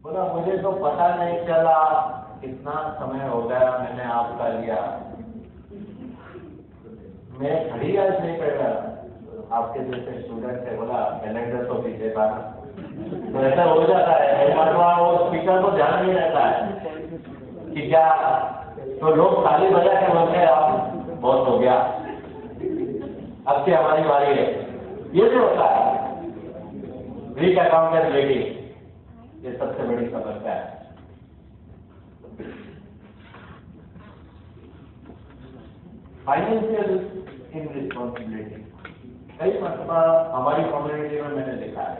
बोला मुझे तो पता नहीं चला कितना समय हो गया मैंने आपका लिया, मैं घड़ी आज नहीं कर रहा। आपके जैसे स्टूडेंट है, बोला कैलेंडर तो पीछे था, तो ऐसा हो जाता है। वो स्पीकर को ध्यान नहीं रहता है कि क्या, तो लोग ताली बजा के बोलते हैं आप बहुत हो गया, अब की हमारी बारी है। ये जो होता है वीक अकाउंटेबिलिटी, ये सबसे बड़ी समस्या है। फाइनेंशियल इनरिस्पॉन्सिबिलिटी कई मरतबा हमारी कम्युनिटी में मैंने देखा है,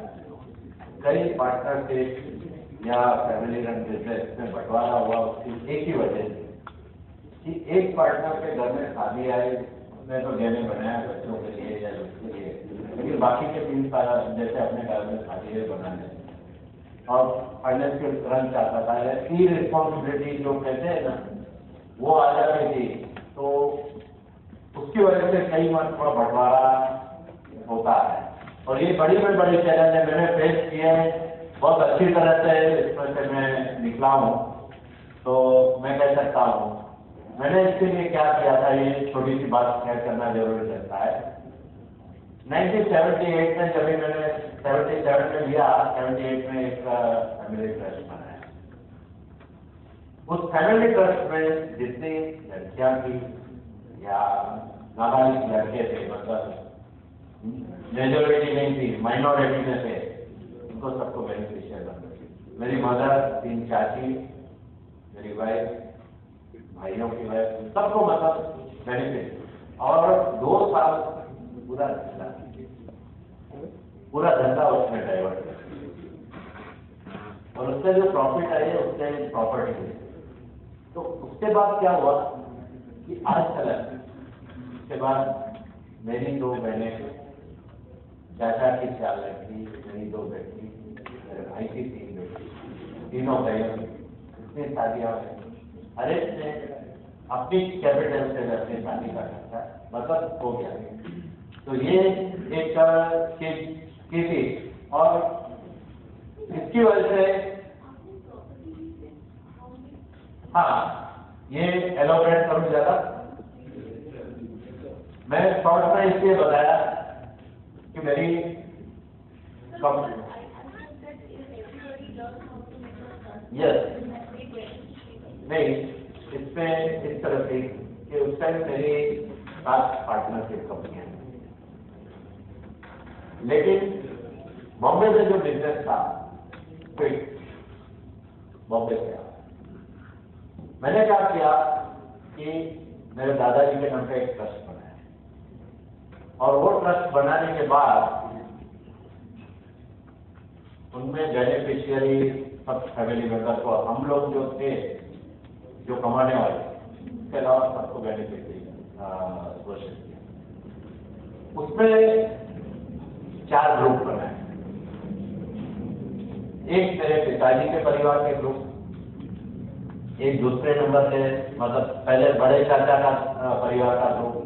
कई पार्टनरशिप या फैमिली रन बिजनेस में बंटवारा हुआ उसकी एक ही वजह से कि एक पार्टनर के घर में शादी आई, उसने तो गहने बनाया बच्चों के लिए या उसके लिए, लेकिन बाकी के 3 साल जैसे अपने घर में शादी बनाने और फाइनेंशियल रन चाहता था, इररिस्पॉन्सिबिलिटी जो कहते हैं ना, वो आ जाती थी। तो उसकी वजह से कई मरतबा बंटवारा होता है और ये बड़ी में बड़ी चैलेंज है। मैंने फेस किए बहुत अच्छी तरह से, इसमें से मैं निकला हूँ, तो मैं कह सकता हूँ मैंने इसके लिए क्या किया था, ये छोटी सी बात शेयर करना जरूरी रहता है। 1978 में जब मैंने 77 में लिया, 78 में एक फैमिली ट्रस्ट बनाया। उस फैमिली ट्रस्ट में जितनी लड़कियां थी या नाबालिग लड़के थे, मतलब मेजोरिटी नहीं थी, माइनॉरिटी में थे, उनको सबको बेनिफिशियल बन। मेरी मदर, 3 चाची, मेरी वाइफ, भाइयों की वाइफ, सबको मतलब बेनिफिट। और 2 साल पूरा धंधा उसमें डाइवर्ट कर और उससे जो प्रॉफिट आई है उससे प्रॉपर्टी। तो उसके बाद क्या हुआ कि आज तक उसके बाद मेरी 2 बहनें, चाचा की 4 लड़की, मेरी 2 बेटी, मेरे भाई की 3 बेटी, तीनों भाइयों की इतनी शादियां हैं। हर एक ने अपनी कैपिटल से अपनी शादी का खर्चा मतलब हो गया। तो ये एक की थी और इसकी वजह से, हाँ ये एलोबरेट करूं ज्यादा, मैं शॉर्ट में इसलिए बताया कि मेरी यस नहीं, इसमें इस तरह से कि उस टाइम मेरी 7 पार्टनरशिप कंपनियां, लेकिन बॉम्बे में जो बिजनेस था क्विक बॉम्बे से, मैंने क्या किया कि मेरे दादाजी के नाम पे एक ट्रस्ट बनाया और वो ट्रस्ट बनाने के बाद उनमें बेनिफिशियरी सब फैमिली मेंबर को, हम लोग जो थे जो कमाने वाले, उसके अलावा सबको बेनिफिशियरी घोषित किया। उसमें 4 ग्रुप बनाए। एक मेरे पिताजी के परिवार के ग्रुप, एक दूसरे नंबर पे मतलब पहले बड़े चाचा का परिवार का ग्रुप,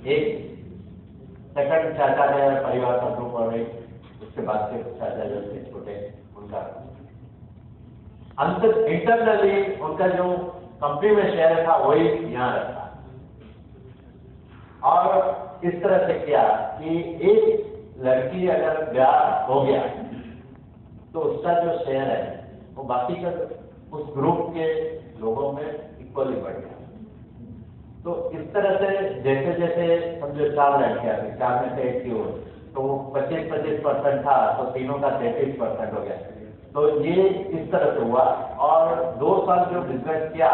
एक सेकंड चाचा के परिवार का ग्रुप और एक उसके बाद के चाचा जो थे छोटे उनका। इंटरनली उनका जो कंपनी में शेयर था वही यहाँ रखा और इस तरह से किया कि एक लड़की अगर ब्याह हो गया तो उसका जो शेयर है वो बाकी का उस ग्रुप के लोगों में इक्वली बढ़ गया। तो इस तरह से जैसे जैसे समझो 4 लड़कियां थी, 4 में से एक की हो, तो 25% था, तो तीनों का 33% हो गया। तो ये इस तरह से हुआ और 2 साल जो बिजनेस किया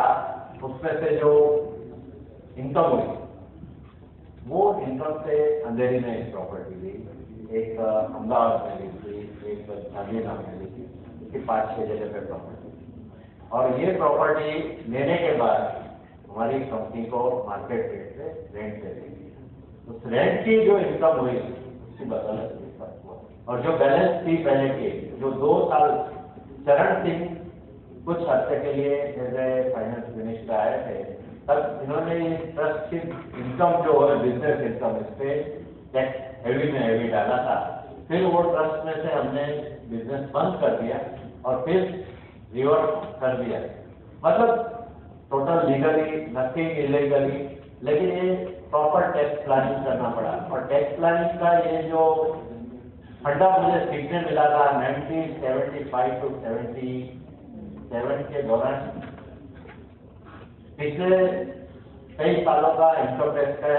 उसमें से जो इनकम हुई वो इनकम से अंधेरी में एक प्रॉपर्टी ली, एक अहमदाबाद में ली थी, एक गांधीनगर में ली थी, इसकी 5-6 जगह पे प्रॉपर्टी। और ये प्रॉपर्टी लेने के बाद हमारी कंपनी को मार्केट रेट से रेंट पे दी। उस रेंट की जो इनकम हुई उसकी बदौलत हुआ और जो बैलेंस थी पहले की, जो 2 साल चरण सिंह कुछ हफ्ते के लिए जैसे फाइनेंस मिनिस्टर आए थे, तब इन्होंने ट्रस्ट की इनकम जो है बिजनेस इनकम, इस पे टैक्स हेवी में हेवी डाला था। फिर वो ट्रस्ट में से हमने बिजनेस बंद कर दिया और फिर रिवर्स कर दिया। मतलब टोटल लीगली, नथिंग इलीगली, लेकिन ये प्रॉपर टैक्स प्लानिंग करना पड़ा। और टैक्स प्लानिंग का ये जो फंडा मुझे सीखने मिला था 1975 to 77 के दौरान, पिछले कई सालों का इनकम टैक्स का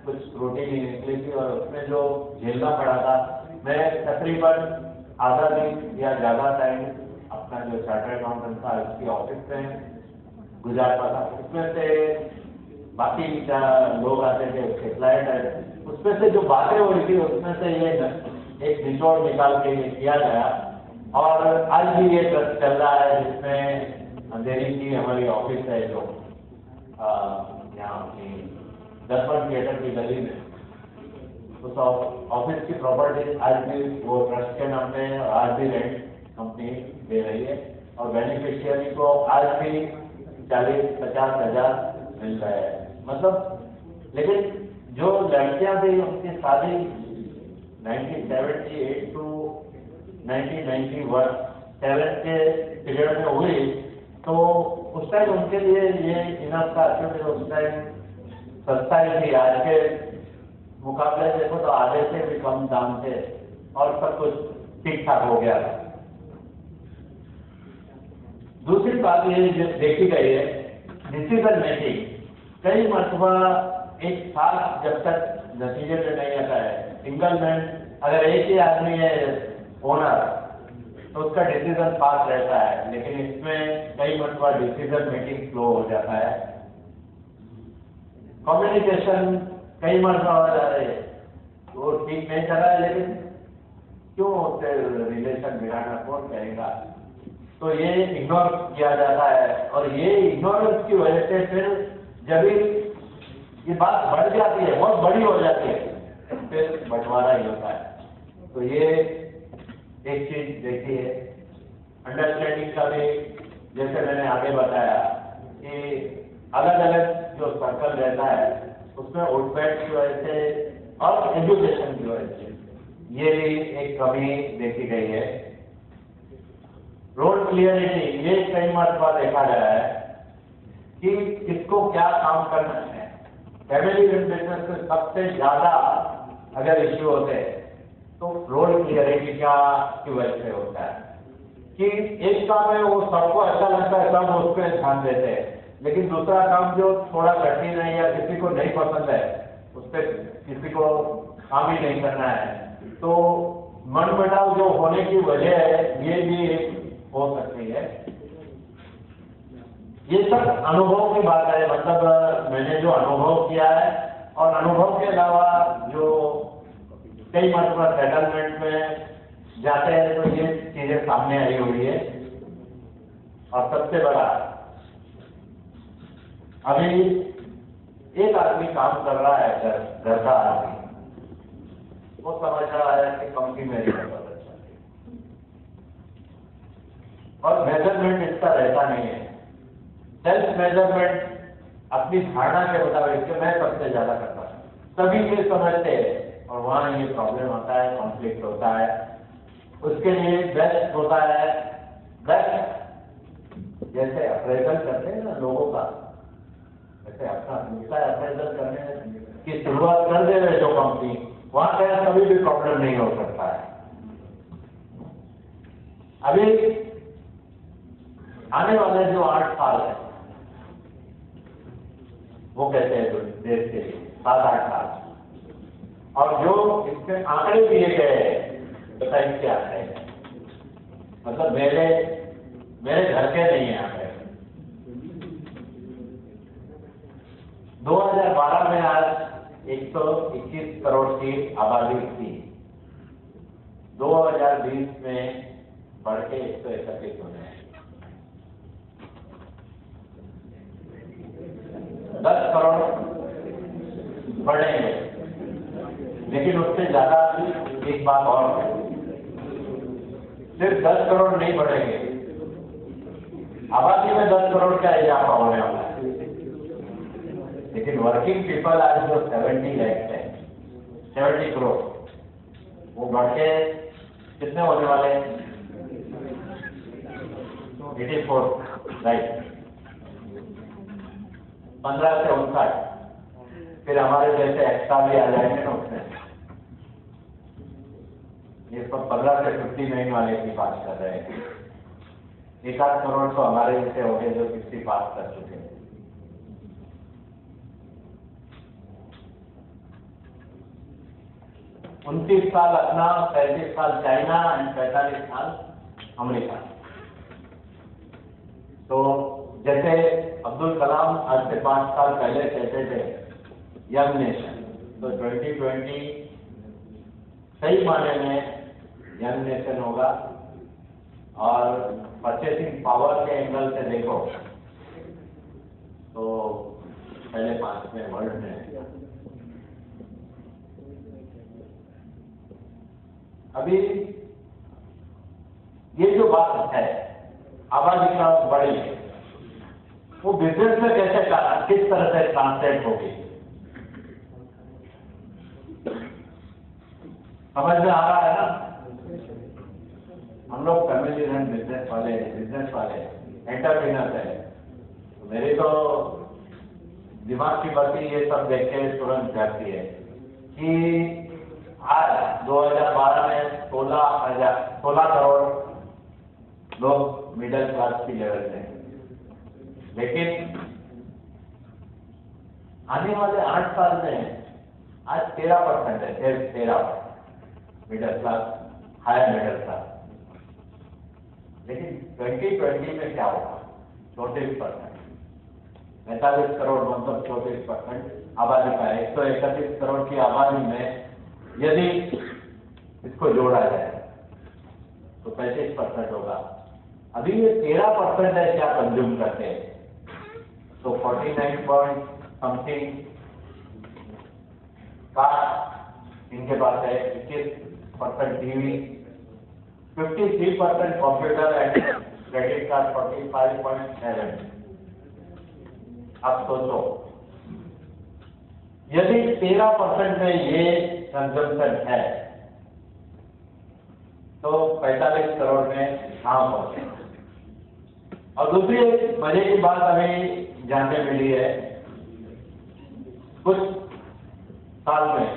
कुछ स्क्रूटिनी नहीं निकली थी और उसमें जो झेलना पड़ा था, मैं तकरीबन आधा दिन या ज्यादा टाइम अपना जो चार्टर्ड अकाउंटेंट था उसकी ऑफिस में गुजारता था। उसमें से बाकी लोग आते थे, उसके क्लाइंट आए, उसमें से जो बातें हो रही थी उसमें से ये एक निचोड़ निकाल के ये किया गया। और आज भी ये चल रहा है, जिसमें अंधेरी की हमारी ऑफिस है जो यहाँ अपनी दर्पण थिएटर की गली में, उस ऑफिस की प्रॉपर्टी आज भी वो ट्रस्ट के नाम पे है और आज भी रेंट कंपनी दे रही है और बेनिफिशियरी को आज भी 40-50 हजार मिल रहा है। मतलब लेकिन जो लड़कियां थी उनकी शादी 1978 to 1991 के पीरियड में हुई, तो उस टाइम उनके लिए ये इनफ था, क्योंकि उस टाइम सस्ता ही थी। आज के मुकाबले देखो तो आधे से भी कम दाम थे और सब कुछ ठीक ठाक हो गया था। दूसरी बात ये देखी गई है, डिसीजन मेकिंग कई मरतबा एक साथ जब तक नतीजे पे नहीं आता है, सिंगल मैन अगर एक ही आदमी है ओनर तो उसका डिसीजन पास रहता है, लेकिन इसमें कई मरतबा डिसीजन मेकिंग स्लो हो जाता है। कम्युनिकेशन कई मरतबा हो जा रही है, वो ठीक नहीं कर रहा है, लेकिन क्यों उससे रिलेशन बिगाड़ना, कौन करेगा, तो ये इग्नोर किया जाता है। और ये इग्नोरेंस की वजह से फिर जब ये बात बढ़ जाती है, बहुत बड़ी हो जाती है, फिर बंटवारा ही होता है। तो ये एक चीज देखी है। अंडरस्टैंडिंग का भी, जैसे मैंने आगे बताया कि अलग अलग जो सर्कल रहता है उसमें उठबैठ की वजह से और एजुकेशन की वजह से ये भी एक कमी देखी गई है। रोल क्लियरिटी, ये कई मरतबा देखा गया है कि किसको क्या काम करना है। फैमिली बिजनेस में सबसे ज्यादा अगर इश्यू होते हैं तो रोल क्लियरिटी की वजह से होता है कि एक काम है वो सबको अच्छा लगता है, सब उस पर ध्यान देते हैं, लेकिन दूसरा काम जो थोड़ा कठिन है या किसी को नहीं पसंद है, उस पर किसी को काम ही नहीं करना है, तो मनमुटाव जो होने की वजह है ये भी हो सकती है। ये सब अनुभव की बात है, मतलब मैंने जो अनुभव किया है, और अनुभव के अलावा जो कई मरतबा सेटलमेंट में जाते हैं तो ये चीजें सामने आई हुई है। और सबसे बड़ा, अभी एक आदमी काम कर रहा है, घर का आदमी, वो समझ रहा है कि कंपनी मेरी बदल जाती है और मेजरमेंट इसका रहता नहीं है। सेल्फ मेजरमेंट अपनी धारणा के मुताबिक कि मैं सबसे ज्यादा करता हूँ, तभी ये समझते हैं और वहां ये प्रॉब्लम होता है, कॉन्फ्लिक्ट होता है। उसके लिए बेस्ट होता है, बेस्ट जैसे अप्रेजल करते हैं ना लोगों का, जैसे अपना मिलता है अप्रेजल करने की शुरुआत कर दे रहे जो कंपनी, वहां क्या कभी भी प्रॉब्लम नहीं हो सकता है। अभी आने वाले जो 8 साल है वो कहते हैं देश के लिए 7-8 साल, और जो इसमें आंकड़े दिए गए बताइए क्या है, मतलब मेरे घर के नहीं है आंकड़े। 2012 में आज 121 करोड़ की आबादी थी, 2020 में बढ़ के 131 होने हैं। 10 करोड़ बढ़ेंगे, लेकिन उससे ज्यादा एक बात और है, सिर्फ 10 करोड़ नहीं बढ़ेंगे, आबादी में 10 करोड़ का इजाफा होने वाला है, लेकिन वर्किंग पीपल आज जो 70 लाख है, 70 करोड़, वो बढ़ के कितने होने वाले हैं? 84 राइट, 15 से 59, फिर हमारे जैसे एक्स्ट्रा भी आ जाएंगे ना उसमें। ये सब 15 से 59 वाले की बात कर रहे हैं। 1 करोड़ तो हमारे जैसे हो गए जो 60 पास कर चुके हैं। उनतीस साल अपना, 35 साल चाइना एंड 45 साल अमेरिका। तो जैसे अब्दुल कलाम आज से 5 साल पहले कहते थे यंग नेशन, तो 2020 सही मायने में यंग नेशन होगा। और परचेसिंग पावर के एंगल से देखो तो पहले 5 में वर्ल्ड में। अभी ये जो बात है आबादी का बढ़ी, वो बिजनेस में कैसे किस तरह से ट्रांसलेट होगी, समझ में आ रहा है ना? हम लोग फैमिली रन बिजनेस वाले एंटरप्रेन्योर है। तो मेरी तो दिमाग की बत्ती ये सब देख के तुरंत जाती है कि आज 2012 में 16 करोड़ लोग मिडिल क्लास की लेवल में, लेकिन आने वाले 8 साल में आज 13% है, 13 middle class, higher middle class. लेकिन 2020 में क्या होगा? 34%, 45 करोड़ मतलब 34% आबादी का। 131 करोड़ की आबादी में यदि इसको जोड़ा जाए तो 35% होगा। अभी ये 13% है क्या कंज्यूम करते हैं, तो 49 पॉइंट समथिंग का इनके पास है, 21% TV, 53% computer and credit card 45.7। अब सोचो यदि 13% में ये कंजम्पशन है तो 45 करोड़ में कहां पहुंचे। और दूसरी एक मजे की बात अभी जानने मिली है, कुछ साल में,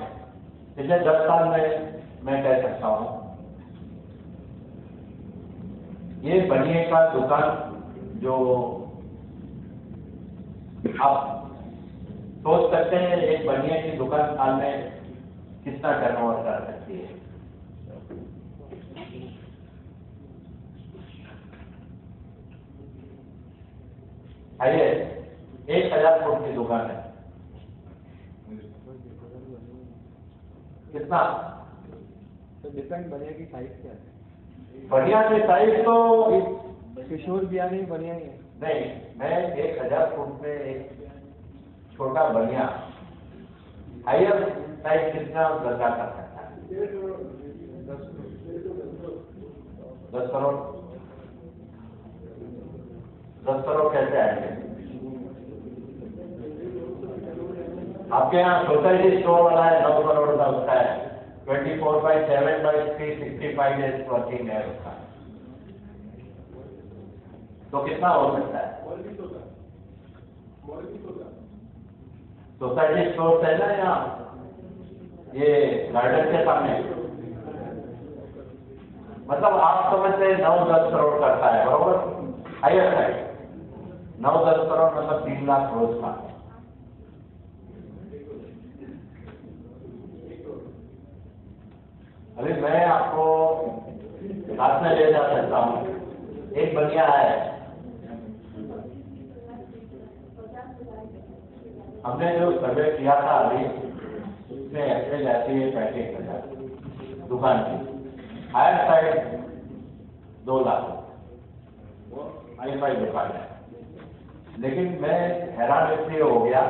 पिछले 10 साल में मैं कह सकता हूं, ये बनिए का दुकान जो आप सोच सकते हैं एक बनिए की दुकान साल में कितना टर्नओवर कर सकती है। आइए 1000 फुट की दुकान है, कितना? तो डिपेंड बनिया की साइज क्या है? बनिया की साइज तो किशोर बिया नहीं बनिया ही है। नहीं, मैं 1000 फुट में एक छोटा बनिया हायर साइज कितना लगा कर सकता है? 10 करोड़। 10 करोड़ कैसे आएंगे? आपके यहाँ सोसाइटी स्टोर वाला है 9 करोड़ का, उसका है 24/7/365 डेज वर्किंग है उसका, तो कितना हो सकता है? सोसाइटी स्टोर है ना यहाँ, ये गार्डन के सामने, मतलब आप समझते 9-10 करोड़ करता है, बरोबर? हायर साइड 9-10 करोड़ मतलब 3 लाख रोज का। अभी मैं आपको साथ में ले जा सकता हूँ, एक बनिया है, हमने जो सर्वे किया था अभी, उसमें एवरेज आती है 35,000 दुकान की, हायर साइड 2 लाख, वो हाई-फाई दुकान है। लेकिन मैं हैरान इसलिए हो गया,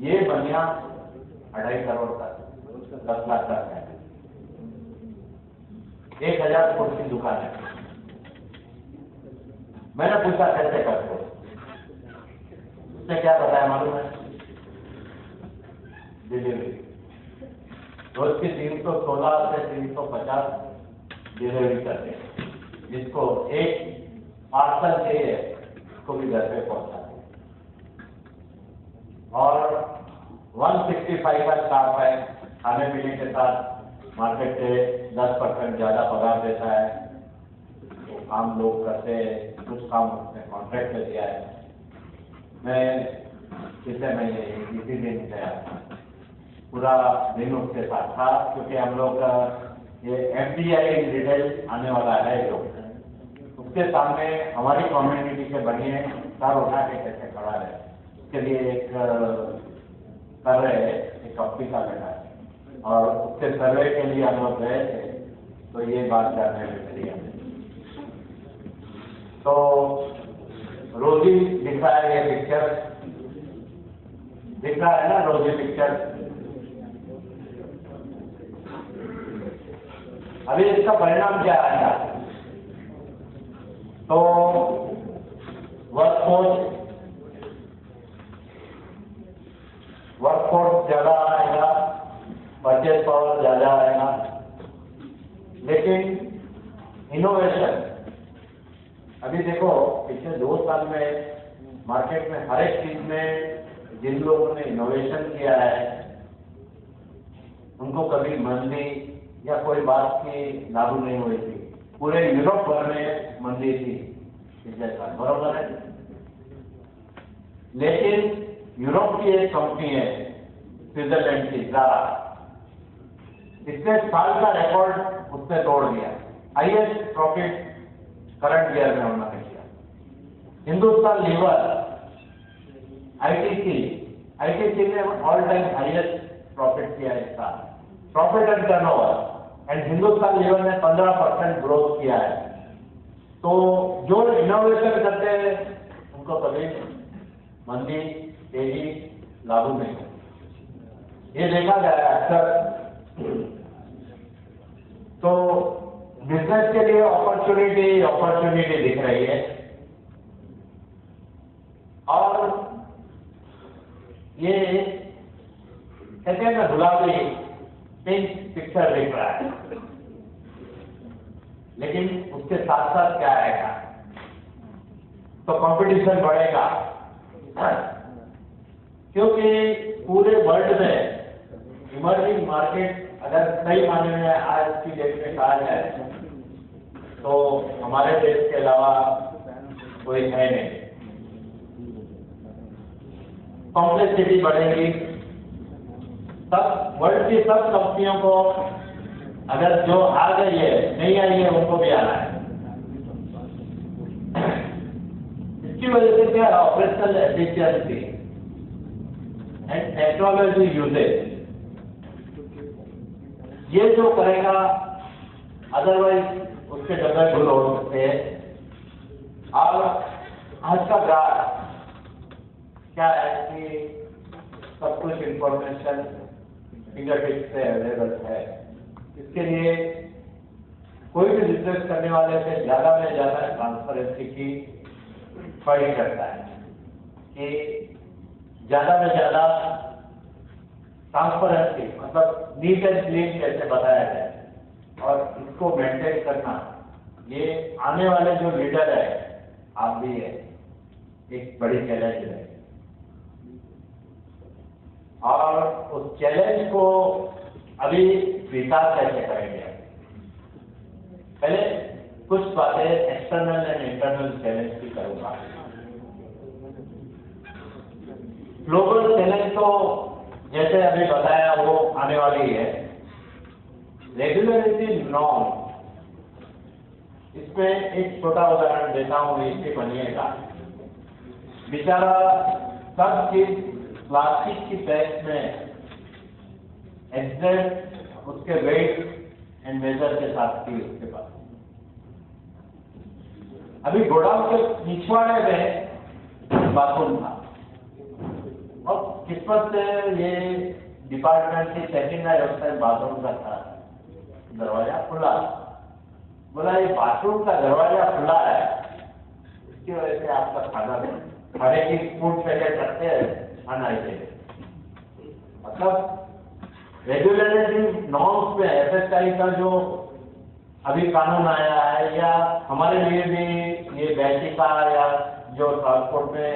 ये बनिया 2.5 करोड़ तक, 10 लाख तक है, 1000 फुट की दुकान है। मैंने पूछा कैसे करते हो, उसने क्या बताया मालूम है? डिलीवरी रोज की 316 से 350 डिलीवरी करते हैं, जिसको एक पार्सल चाहिए उसको भी घर पे पहुंचाते हैं। और 165 का स्टाफ है, खाने पीने के साथ मार्केट से 10% ज्यादा पगार देता है। तो काम लोग करते हैं, कुछ काम उसने कॉन्ट्रैक्ट पे दिया है। मैं पिछले महीने इसी दिन गया, पूरा दिन उसके साथ था, क्योंकि हम लोग ये FDI रिटेल आने वाला है जो, उसके सामने हमारी कम्युनिटी के बढ़िया सर उठा के कैसे खड़ा है, उसके लिए एक कर रहे हैं, एक कंपनी का बैठा है, और उसके सर्वे के लिए हम लोग गए थे, तो ये बात जानने में मिली हमें। तो रोजी दिख रहा है, ये पिक्चर दिख रहा है ना, रोजी पिक्चर। अभी इसका परिणाम क्या आएगा? तो वर्कफोर्स ज्यादा आएगा, परचेज पावर ज्यादा आएगा, लेकिन इनोवेशन, अभी देखो पिछले 2 साल में मार्केट में हर एक चीज में जिन लोगों ने इनोवेशन किया है उनको कभी मंदी या कोई बात की लागू नहीं हुई थी। पूरे यूरोप भर में मंदी थी पिछले साल, बरोबर है। लेकिन यूरोप की एक कंपनी है स्विट्जरलैंड की, ज़ारा, पिछले साल का रिकॉर्ड उसने तोड़ दिया। हाईएस्ट प्रॉफिट करंट ईयर में उन्होंने किया। हिंदुस्तान लीवर, आईटीसी ने ऑल टाइम हाईएस्ट प्रॉफिट किया इस साल, profit and turnover, and Hindustan Lever ने 15% ग्रोथ किया है। तो जो इनोवेशन करते हैं उनको कभी मंदी तेजी लागू नहीं होती, ये देखा गया है अक्सर। तो बिजनेस के लिए अपॉर्चुनिटी दिख रही है, और ये कहते हैं ना गुलाबी पिंक पिक्चर दिख रहा है, लेकिन उसके साथ साथ क्या आएगा? तो कंपटीशन बढ़ेगा, क्योंकि पूरे वर्ल्ड में इमर्जिंग मार्केट अगर सही मायने में आज की डेट में कहा जाए तो हमारे देश के अलावा कोई है नहीं। कॉम्प्लेक्सिटी बढ़ेगी, सब वर्ल्ड की सब कंपनियों को, अगर जो आ गई है नहीं आई है उनको भी आना है। इसकी वजह से क्या, operational efficiency and technology uses, ये जो करेगा, अदरवाइज उसके डबल भूल हो सकते हैं। और आज का ग्राफ क्या है कि सब कुछ इंफॉर्मेशन फिंगरटिप्स से अवेलेबल है। इसके लिए कोई भी बिजनेस करने वाले से ज्यादा में ज्यादा ट्रांसपेरेंसी की फाइट करता है कि ज्यादा में ज्यादा ट्रांसपेरेंसी, मतलब नीट एंड क्लीन कैसे बताया जाए, और इसको मेंटेन करना, ये आने वाले जो लीडर है, आप भी है, एक बड़ी चैलेंज है। और उस चैलेंज को अभी स्वीकार कैसे करेंगे? पहले कुछ बातें एक्सटर्नल एंड इंटरनल चैलेंज की करूंगा। ग्लोबल चैलेंज तो जैसे अभी बताया वो आने वाली है। रेगुलरिटी नॉर्म, इसमें एक छोटा उदाहरण देता हूं, इससे बनिएगा। बेचारा सब चीज प्लास्टिक की बैग में एग्जैक्ट उसके वेट एंड मेजर के साथ थी उसके पास। अभी गोडाउन के पिछवाड़े में बाथरूम था, और किस्मत से ये डिपार्टमेंट की सेटिंग है, उस टाइम बाथरूम का था, दरवाजा खुला। बोला ये बाथरूम का दरवाजा खुला है, इसकी वजह से आपका खाना खाने की फूड पैकेट रखते हैं खाना के, मतलब रेगुलेटरी नॉर्म्स में FSI का जो अभी कानून आया है, या हमारे लिए भी ये बैठिका या जो ट्रांसपोर्ट में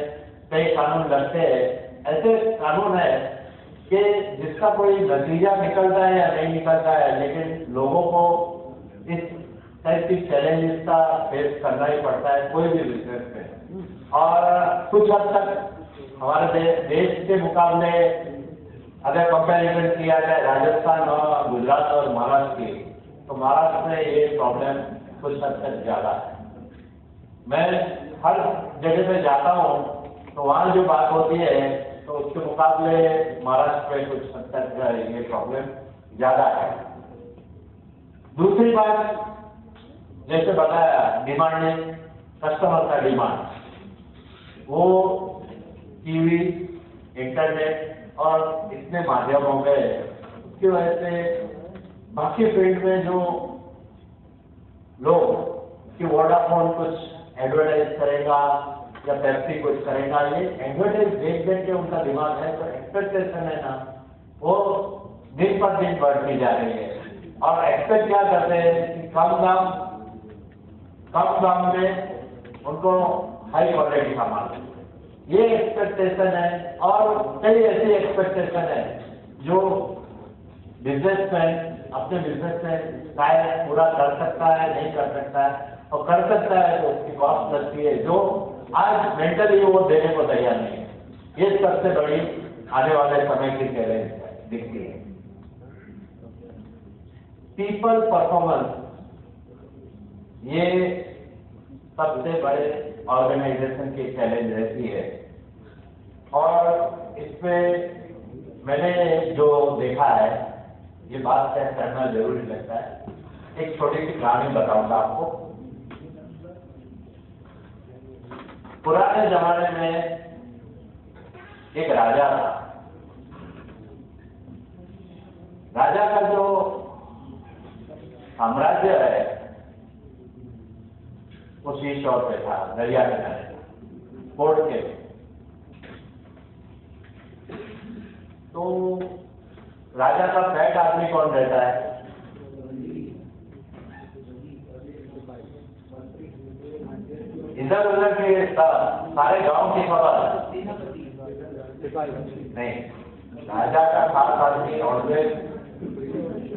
कई कानून लगते हैं, ऐसे कानून है कि जिसका कोई नतीजा निकलता है या नहीं निकलता है, लेकिन लोगों को इस टाइप की चैलेंजेस का फेस करना ही पड़ता है कोई भी बिजनेस में। और कुछ हद तक हमारे देश के मुकाबले अगर कंपैरिजन किया जाए राजस्थान और गुजरात और महाराष्ट्र की, तो महाराष्ट्र में ये प्रॉब्लम कुछ हद तक ज्यादा है। मैं हर जगह पे जाता हूँ तो वहाँ जो बात होती है तो उसके मुकाबले महाराष्ट्र में कुछ हद तक ये प्रॉब्लम ज्यादा है। दूसरी बात, जैसे बताया, डिमांडिंग कस्टमर का डिमांड, वो टीवी, इंटरनेट और इतने माध्यमों पे उसकी वजह से बाकी फील्ड में जो लोग कि वोडाफोन कुछ एडवर्टाइज करेगा या पेप्सी कुछ करेगा, ये एडवर्टाइज देख देख के उनका दिमाग है, तो एक्सपेक्टेशन है ना, वो दिन पर दिन बढ़ती जा रही है। और एक्सपेक्ट क्या करते हैं कि कम दाम में उनको हाई क्वालिटी का माल, ये एक्सपेक्टेशन है। और कई ऐसी एक्सपेक्टेशन है जो बिजनेसमैन अपने बिजनेस में शायद पूरा कर सकता है, नहीं कर सकता है, और कर सकता है तो उसकी कॉस्ट लगती है जो आज मेंटली वो देने को तैयार नहीं है। ये सबसे बड़ी आने वाले समय की चैलेंज दिखती है। पीपल परफॉर्मेंस, ये सबसे बड़े ऑर्गेनाइजेशन की चैलेंज रहती है। और इसमें मैंने जो देखा है, ये बात तय करना जरूरी लगता है। एक छोटी सी कहानी बताऊंगा आपको। पुराने जमाने में एक राजा था। राजा का जो साम्राज्य है वो सी शोर पे था, दरिया किनारे, पोर्ट के। तो राजा का पेट आदमी कौन रहता है? इधर उधर के सारे गांव की खबर नहीं, राजा का खास आदमी ऑलवेज,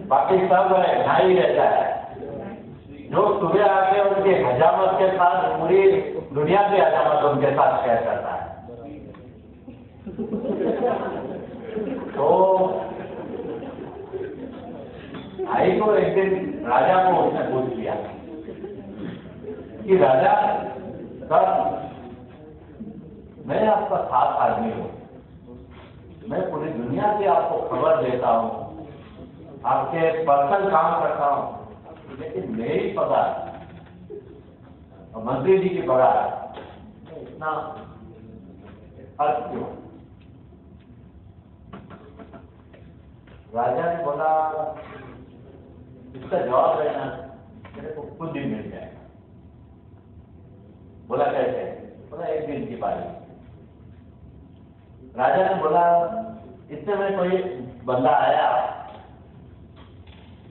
बाकी सब ढाई रहता है, जो सुबह आके उनकी हजामत के साथ पूरी दुनिया की हजामत उनके साथ शेयर करता है। तो भाई को एक दिन राजा को उसने पूछ लिया कि राजा सर, मैं आपका खास आदमी हूं, मैं पूरी दुनिया की आपको खबर देता हूं, आपके पर्सनल काम करता हूं, लेकिन मेरी पगार और मंत्री जी की पगार इतना फर्क क्यों? राजा ने बोला, इसका जवाब देना मेरे को खुद ही मिल जाएगा। बोला कैसे? बोला एक दिन की बात। राजा ने बोला, इतने में कोई बंदा आया,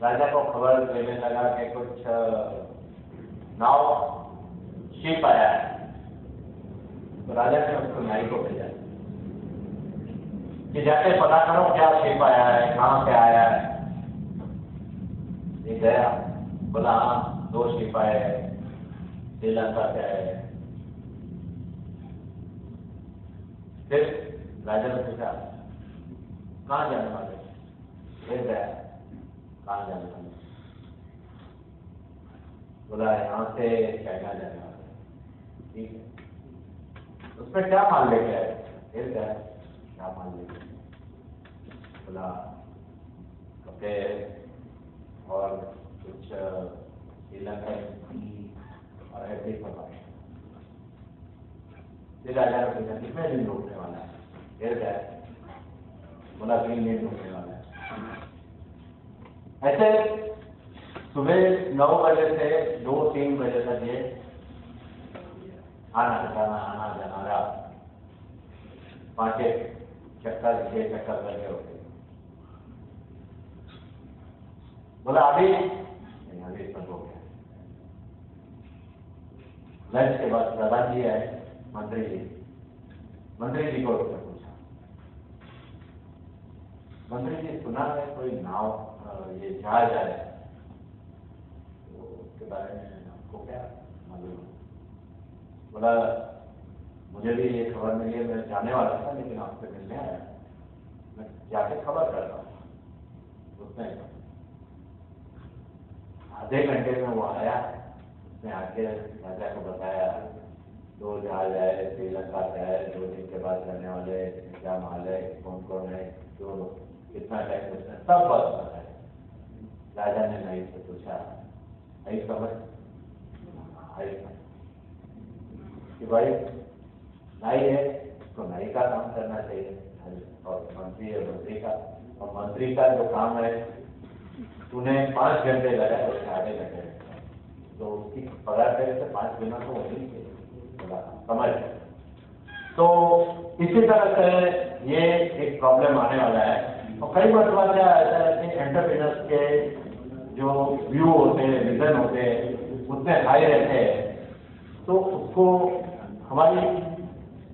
राजा को खबर देने लगा कि कुछ नाव शिप आया है। तो राजा ने उसको नाई को भेजा कि जाके पता करो क्या शिप आया है, कहाँ से आया है। ये गया, बोला हाँ 2 शिप आए हैं, श्रीलंका से आए हैं। फिर राजा ने पूछा, कहाँ जाने वाले? फिर गया, कहाँ जाने वाले? बोला यहाँ से चाइना जाने वाले। ठीक है, उसमें क्या माल लेके आए? फिर गया, क्या माल लेके? बोला कपड़े और कुछ श्रीलंका और ऐसे ही। फिर राजा ने पूछा कितने दिन रुकने वाला है? फिर गया, बोला 3 दिन रुकने वाला है। ऐसे सुबह 9 बजे से 2-3 बजे तक ये आना जाना रहा। 5 चक्कर 6 चक्कर लगे होते। बोला अभी सब हो गया। लंच के बाद प्रधान जी आए, मंत्री जी को उसने पूछा, मंत्री जी सुना है कोई नाव ये जहाज है, तो उसके बारे में आपको क्या मालूम? बोला मुझे भी ये खबर मिली है, मैं जाने वाला था लेकिन आपसे मिलने आया, मैं जाके खबर करता हूँ। उसने आधे घंटे में वो आया, उसने आके राजा को बताया 2 जहाज आए, श्रीलंका से आए, 2 दिन के बाद करने वाले, क्या माल है, कौन कौन है, जो कितना टाइम, उसने सब बात बताया। राजा ने नाई से पूछा, आई समझ? आई कि भाई नाई है तो नाई का काम करना चाहिए, और मंत्री है मंत्री का, और मंत्री का जो काम है तूने 5 घंटे लगाए और 8.5 घंटे, तो उसकी पगार करे से 5 गुना तो होनी चाहिए, समझ? तो इसी तरह से ये एक प्रॉब्लम आने वाला है। और कई मरतबा क्या ऐसा है कि एंटरप्रेन्योर्स के जो व्यू होते हैं, विजन होते हैं, उतने हाई रहते हैं, तो उसको हमारी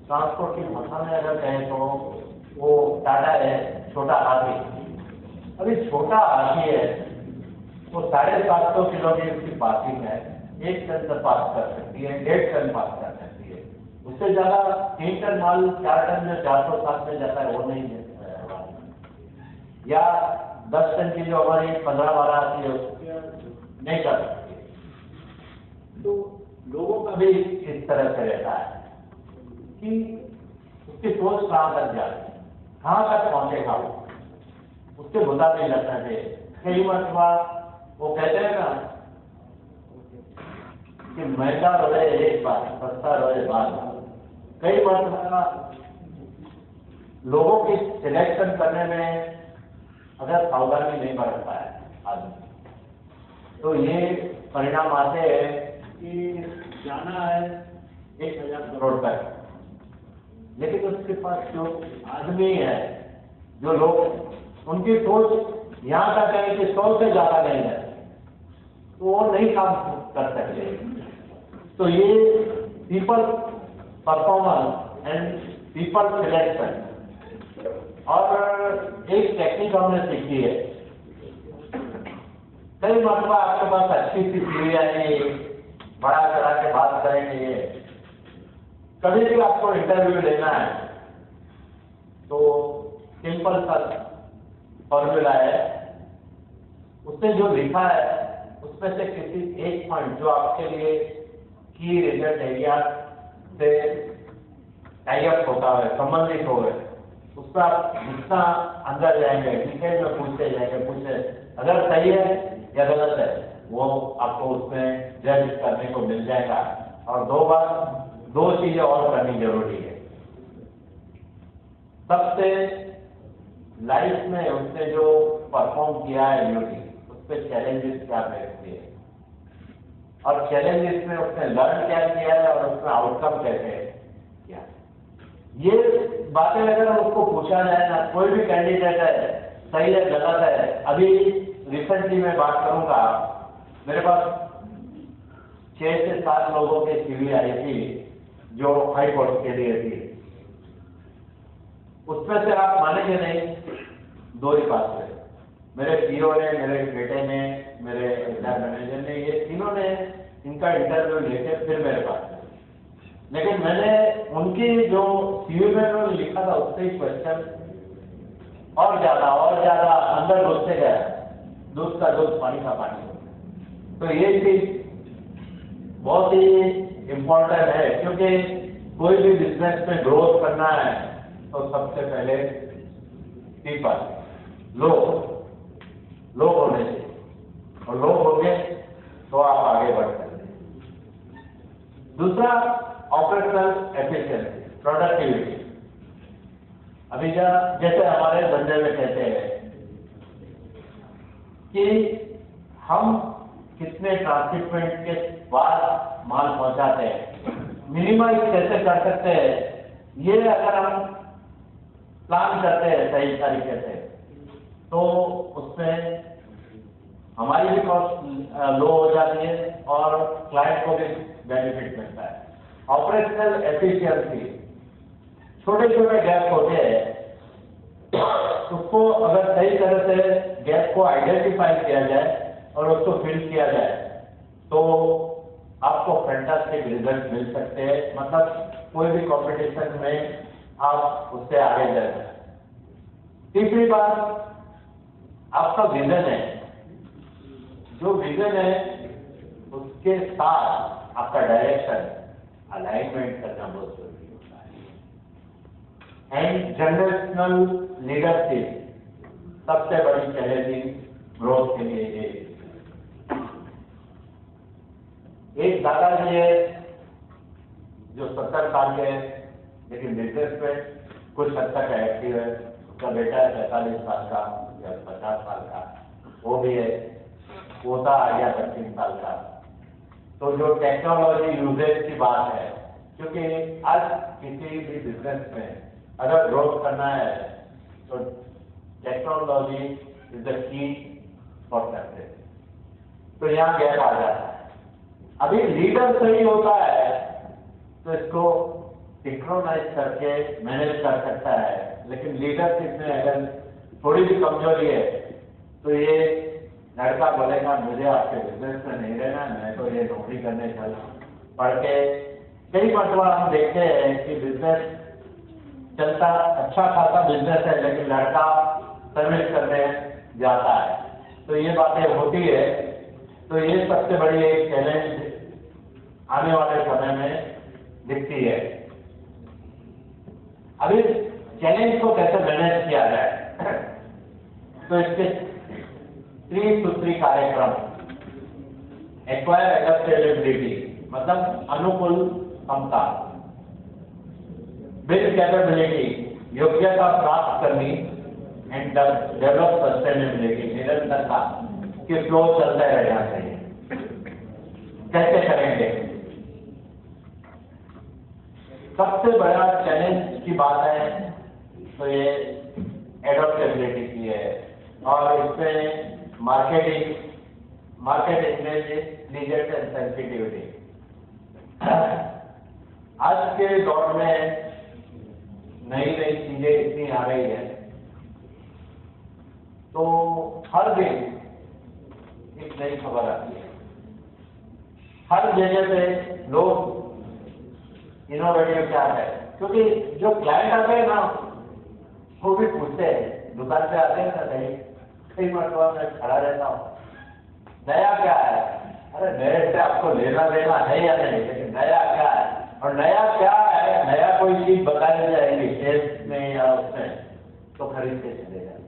ट्रांसपोर्ट की भाषा में अगर कहें तो वो टाटा है छोटा हाथी। अभी छोटा हाथी है, वो 750 किलो की उसकी पासिंग है, 1 टन तक पास कर सकती है, 1.5 टन पास कर सकती है, उससे ज्यादा 3 टन माल 4 टन में 407 में जाता है वो नहीं है, या 10 टन की जो हमारी 15-12 आती है नहीं कर सकती। तो लोगों का भी इस तरह से रहता है कि उसकी सोच कहाँ तक जाती है, कहाँ तक पहुंचेगा वो, उसके मुताबिक लगना चाहिए। कई मरतबा वो कहते हैं ना कि महंगा रहे एक बार, सस्ता रहे बार। कई मरतबा लोगों की सिलेक्शन करने में अगर सावधानी नहीं बरतता है आदमी, तो ये परिणाम आते हैं कि जाना है 1000 करोड़ तक, लेकिन उसके पास जो आदमी है, जो लोग, उनकी सोच यहाँ तक है कि 100 से ज्यादा नहीं है, तो वो नहीं काम कर सकते। तो ये people performance and people selection, और एक टेक्निक हमने सीखी है। कई मरतबा आपके पास अच्छी सी सीढ़ी आएगी, बड़ा चढ़ा के बात करेंगे, कभी भी आपको इंटरव्यू लेना है तो सिंपल सा फॉर्मूला है, उसने जो लिखा है उसमें से किसी एक पॉइंट जो आपके लिए की रिजल्ट एरिया से टाई अप होता है, संबंधित हो गए, उसका आप जितना अंदर जाएंगे डिटेल में पूछते जाएंगे, अगर सही है या गलत है वो आपको उसमें जज करने को मिल जाएगा। और 2 चीजें और करनी जरूरी है। सबसे लाइफ में उसने जो परफॉर्म किया है ड्यूटी, उस पर चैलेंजेस क्या बैठते हैं, और चैलेंजेस में उसने लर्न क्या किया है और उसका आउटकम कैसे किया। ये बातें अगर उसको पूछा जाए ना, कोई भी कैंडिडेट है, सही है गलत है। अभी रिसेंटली मैं बात करूंगा, मेरे पास 6 से 7 लोगों की सीवी आई थी जो हाई कोर्ट के लिए थी। उसमें से आप मानेंगे नहीं, 2 ही पास हुए। मेरे पीओ ने, मेरे बेटे ने, मेरे एग्जाम मैनेजर ने, ये तीनों ने इनका इंटरव्यू लेके फिर मेरे पास आए। लेकिन मैंने उनकी जो सीवी में लिखा था उससे ही क्वेश्चन और ज्यादा अंदर घुसते गया, दूध का दूध पानी का पानी। तो ये चीज बहुत ही इम्पोर्टेंट है, क्योंकि कोई भी बिजनेस में ग्रोथ करना है तो सबसे पहले पीपल, लोग होने चाहिए, और लोग होंगे तो आप आगे बढ़ सकते हैं। दूसरा, ऑपरेशनल एफिशिएंसी, प्रोडक्टिविटी। अभी जैसे हमारे धंधे में कहते हैं कि हम कितने ट्रांसशिपमेंट के बाद माल पहुंचाते हैं, मिनिमाइज कैसे कर सकते हैं, ये अगर हम प्लान करते हैं सही तरीके से तो उसमें हमारी भी कॉस्ट लो हो जाती है और क्लाइंट को भी बेनिफिट मिलता है। ऑपरेशनल एफिशिएंसी, छोटे छोटे गैप होते हैं, उसको अगर सही तरह से गैप को आइडेंटिफाई किया जाए और उसको फिल किया जाए तो आपको फैंटास्टिक रिजल्ट मिल सकते हैं। मतलब कोई भी कंपटीशन में आप उससे आगे जा सकते हैं। तीसरी बात, आपका विजन है, जो विजन है उसके साथ आपका डायरेक्शन अलाइनमेंट करना बहुत जरूरी होता है। एंड जनरेशनल लीडरशिप सबसे बड़ी चैलेंजिंग ग्रोथ के लिए है। एक दादाजी है जो 70 साल के हैं, लेकिन बिजनेस में कुछ हद तक एक्टिव है। उसका बेटा है 45 साल का या 50 साल का, वो भी है। पोता आ गया 25 साल का। तो जो टेक्नोलॉजी यूजेज की बात है, क्योंकि आज किसी भी बिजनेस में अगर ग्रोथ करना है तो टेक्नोलॉजी इज द की फॉर सक्सेस। तो यहाँ गैप आ जाता है। अभी लीडर सही होता है तो इसको सिंक्रोनाइज करके मैनेज कर सकता है, लेकिन लीडरशिप में अगर थोड़ी भी कमजोरी है तो ये लड़का बोलेगा मुझे आपके बिजनेस में नहीं रहना, मैं तो ये नौकरी करने चल पढ़ के। कई मरतबा हम देखते हैं कि बिजनेस चलता, अच्छा खासा बिजनेस है, लेकिन लड़का सर्विस करने जाता है, तो ये बातें होती है। तो ये सबसे बड़ी एक चैलेंज आने वाले समय में दिखती है। अभी चैलेंज को कैसे मैनेज किया जाए, तो इसके त्रिसूत्री कार्यक्रम, एक्वायर एडेप्टेबिलिटी मतलब अनुकूल क्षमता, बिल्ड कैपेबिलिटी योग्यता प्राप्त करनी, एंड डेवलप सस्टेनेबिलिटी निरंतरता कि फ्लो चलता रहना चाहिए। कैसे करेंगे? सबसे बड़ा चैलेंज की बात है तो ये एडॉप्टेबिलिटी की है, और इसमें मार्केट इंटेलिजेंस एंड सेंसिटिविटी। आज के दौर में नई नई चीजें इतनी आ रही है, तो हर दिन एक नई खबर आती है। हर जगह पे लोग इनोवेटिव क्या है, क्योंकि जो क्लाइंट आते हैं ना वो भी पूछते हैं, दुकान पे आते हैं ना, कई मरतबा मैं खड़ा रहता हूँ, नया क्या है? अरे नए से आपको लेना देना है या नहीं, लेकिन नया क्या है? और नया क्या है, नया कोई चीज बताई जाएगी टेस्ट में या उसमें, तो खरीद के चले जाए।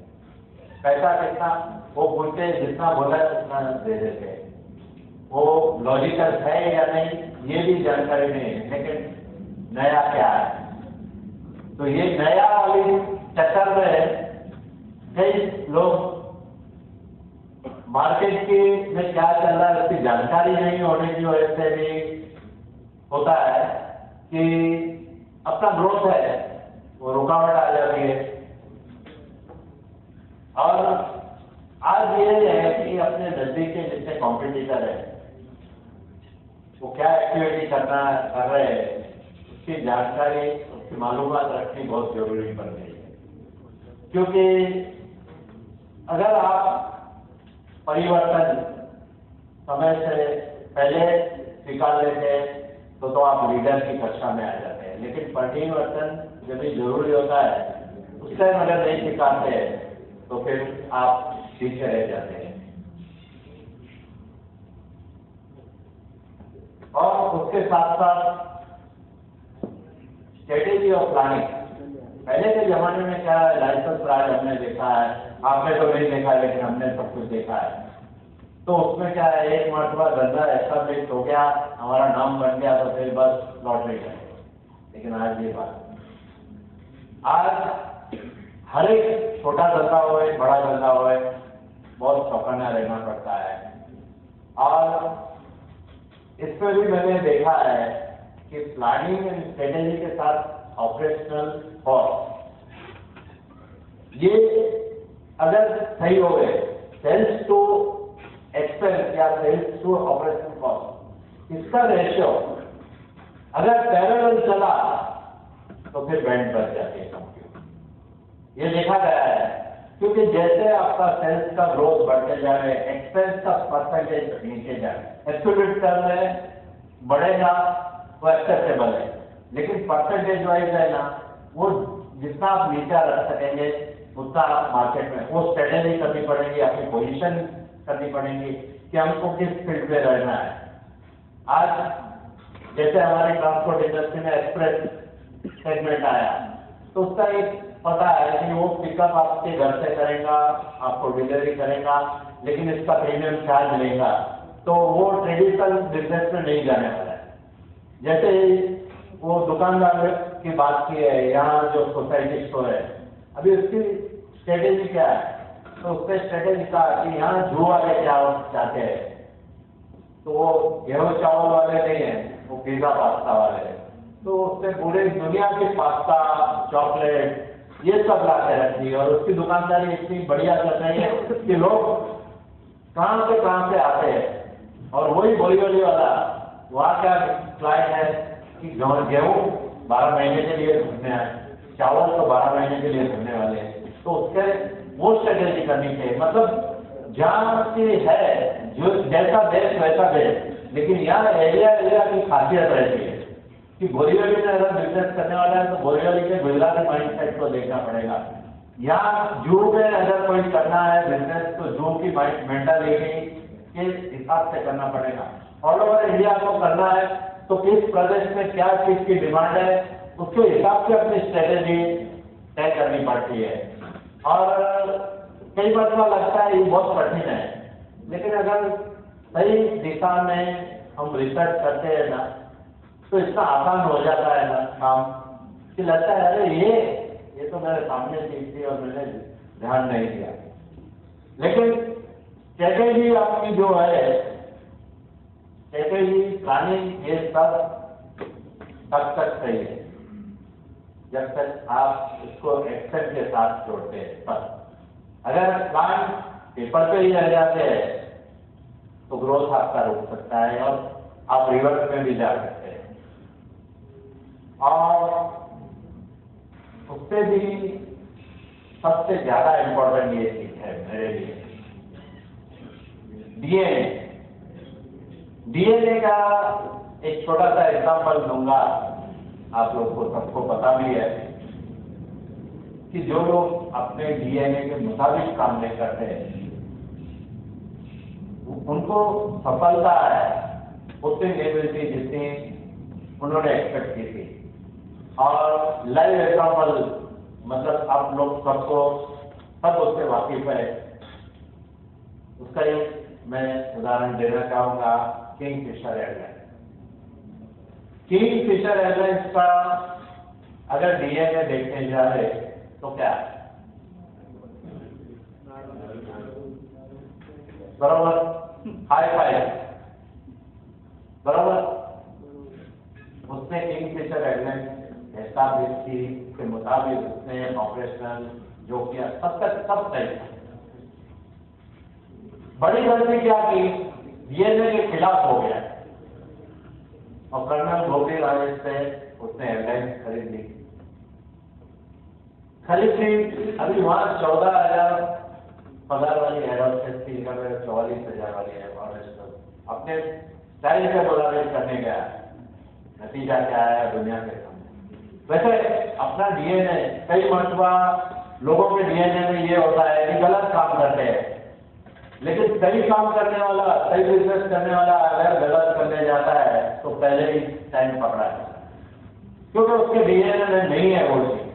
पैसा कितना वो पूछते हैं, जितना बोला है उतना दे देते हैं। वो लॉजिकल है या नहीं ये भी जानकारी नहीं है, लेकिन नया क्या है? तो ये नया वाली चक्कर में कई लोग मार्केट की में क्या चल रहा है उसकी जानकारी नहीं होने की वजह से भी होता है कि अपना ग्रोथ है वो रुकावट आ जाती है। और आज ये है कि अपने नजदीक के जितने कॉम्पिटिटर है वो क्या एक्टिविटी कर रहे हैं उसकी जानकारी, उसकी मालूमात रखनी बहुत जरूरी पड़ गई है। क्योंकि अगर आप परिवर्तन समय से पहले स्वीकार लेते हैं तो आप लीडर की कक्षा में आ जाते हैं, लेकिन परिवर्तन जब भी जरूरी होता है उस टाइम अगर नहीं स्वीकारते हैं तो फिर आप पीछे रह जाते हैं। और उसके साथ साथ स्ट्रेटेजी और प्लानिंग। पहले के जमाने में क्या लाइसेंस राज हमने देखा है, आपने तो नहीं देखा है, लेकिन हमने सब कुछ देखा है। तो उसमें क्या है, एक मरतबा धंधा एस्टेब्लिश हो गया, हमारा नाम बन गया, तो फिर बस लॉटरी करें। लेकिन आज ये बात, आज हर एक छोटा धंधा हो बड़ा धंधा हो बहुत चौकन्ना रहना पड़ता है। और इसमें भी मैंने देखा है कि प्लानिंग एंड स्ट्रेटेजी के साथ ऑपरेशनल कॉस्ट, ये अगर सही हो गए, सेल्स टू एक्सपेंस या सेल्स टू ऑपरेशनल कॉस्ट, इसका रेशियो अगर पैरेलल चला तो फिर बैंड बच जाती है कंपनी। ये देखा गया है, क्योंकि जैसे आपका सेल्स का ग्रोथ बढ़ते जा रहे हैं, एक्सपेंस का परसेंटेज नीचे जा रहा है, एब्सोल्यूट टर्म में बढ़ेगा वो एक्सेप्टेबल है, लेकिन परसेंटेज वाइज है ना, वो जितना आप नीचा रख सकेंगे उतना आप मार्केट में वो स्ट्रेटेजी करनी पड़ेगी, अपनी पोजीशन करनी पड़ेगी कि हमको किस फील्ड पे रहना है। आज जैसे हमारी ट्रांसपोर्ट इंडस्ट्री में एक्सप्रेस सेगमेंट आया, तो उसका एक पता है कि वो पिकअप आपके घर से करेगा, आपको डिलीवरी करेगा, लेकिन इसका प्रीमियम चार्ज लेगा, तो वो ट्रेडिशनल बिजनेस में नहीं जाने वाला है। जैसे वो दुकानदार की बात की है, यहाँ जो सोसाइटी स्टोर है, अभी उसकी स्ट्रेटेजी क्या है, तो उसने स्ट्रेटेजी कहा कि यहाँ जू वाले क्या चाहते हैं, तो वो गेहूं चावल वाले नहीं है, वो पिज्जा पास्ता वाले हैं, तो उसने पूरी दुनिया की पास्ता, चॉकलेट, ये सब ला के रखी है, और उसकी दुकानदारी इतनी बढ़िया चल रही है कि लोग कहाँ से आते हैं, और वही बोरीवली वाला वहाँ क्या फ्लाइट है कि गेहूं 12 महीने के लिए घूमने आए, चावल तो 12 महीने के लिए घूमने वाले हैं, तो उसके वो स्ट्रेटेजी करनी चाहिए। मतलब जहाँ की है जो जैसा देश वैसा देश, लेकिन यहाँ एरिया की खासियत रहती है कि बोरीवली में अगर बिजनेस करने वाला है तो बोरीवली के गुजराती माइंडसेट को देखना पड़ेगा। यहाँ जू में अगर कोई करना है बिजनेस तो जू की मेंटालिटी के हिसाब से करना पड़ेगा। ऑल ओवर इंडिया को करना है तो किस प्रदेश में क्या चीज की डिमांड है, उसके हिसाब से अपनी स्ट्रेटेजी तय करनी पड़ती है। और कई बार तो लगता है ये बहुत कठिन है, लेकिन अगर सही दिशा में हम रिसर्च करते हैं ना, तो इतना आसान हो जाता है ना काम कि लगता है अरे ये तो मेरे सामने चीज थी और मैंने ध्यान नहीं दिया। लेकिन स्ट्रेटेजी आपकी जो है, स्ट्रेटेजी प्लानिंग, ये सब तब तक सही है जब तक आप इसको एक्शन के साथ जोड़ते हैं। तब अगर प्लान पेपर पे ही रह जाते हैं तो ग्रोथ आपका रुक सकता है और आप रिवर्स में भी जा सकते हैं। और उससे भी सबसे ज्यादा इंपॉर्टेंट ये चीज है मेरे लिए, डीएनए का एक छोटा सा एग्जांपल दूंगा, आप लोग को सबको पता भी है कि जो लोग अपने डीएनए के मुताबिक काम नहीं करते उनको सफलता है उतनी नहीं मिलती जितनी उन्होंने एक्सपेक्ट की थी। और लाइव एग्जांपल, मतलब आप लोग सबको सब उससे वाकिफ है, उसका एक मैं उदाहरण देना चाहूंगा, किंगफिशर एयरलाइंस। किंगफिशर एयरलाइंस का अगर डीएनए देखने जा रहे तो क्या बराबर, हाई फाइव बराबर, उसने किंगफिशर एयरलाइंस एस्टैब्लिश की, के मुताबिक उसने ऑपरेशनल जो किया सब सही था। बड़ी गलती क्या की, डीएनए के खिलाफ हो गया और कर्नल गोपी राजेश से उसने एयरलाइन खरीद ली। अभी वहां 14,000 पगार वाली एयरहोस्टेस थी, 44,000 वाली एयरहोस्टेस अपने स्टाइल से बोलावेज करने गया, नतीजा क्या आया दुनिया के सामने। वैसे अपना डीएनए, कई मरतबा लोगों के डीएनए में ये होता है कि गलत काम करते हैं, लेकिन सही काम करने वाला, सही बिजनेस करने वाला अगर गलत करने जाता है तो पहले ही टाइम पकड़ा जाता है, क्योंकि उसके डीएनए में नहीं है वो चीज,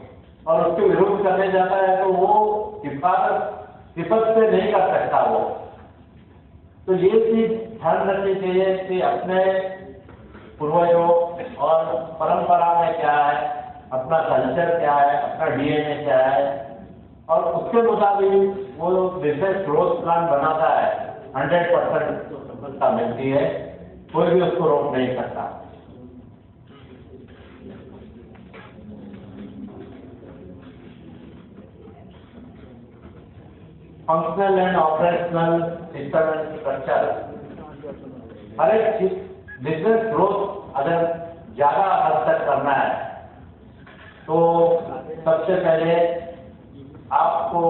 और उसके विरुद्ध करने जाता है तो वो सिफत से नहीं कर सकता वो। तो ये चीज ध्यान रखनी चाहिए कि अपने पूर्वजों और परंपरा में क्या है, अपना कल्चर क्या है, अपना डीएनए क्या है, और उसके मुताबिक वो बिजनेस ग्रोथ प्लान बनाता है, 100% सफलता मिलती है, कोई भी उसको रोक नहीं सकता। Functional and operational system and structure, हर एक बिजनेस ग्रोथ अगर ज्यादा हद तक करना है तो सबसे पहले आपको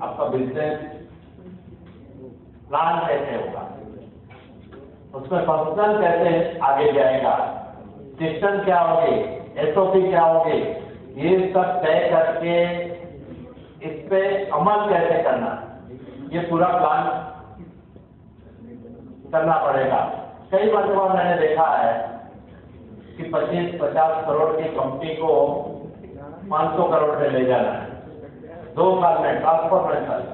आपका बिजनेस प्लान कैसे होगा, उसमें फंक्शन कैसे आगे जाएगा, सिस्टम क्या होगी, एसओपी क्या होगी, ये सब तय करके इस पे अमल कैसे करना, ये पूरा प्लान करना पड़ेगा। कई मरतबा मैंने देखा है कि 25-50 करोड़ की कंपनी को 500 करोड़ पे ले जाना है, 2 साल में ट्रांसफॉर्मेशन।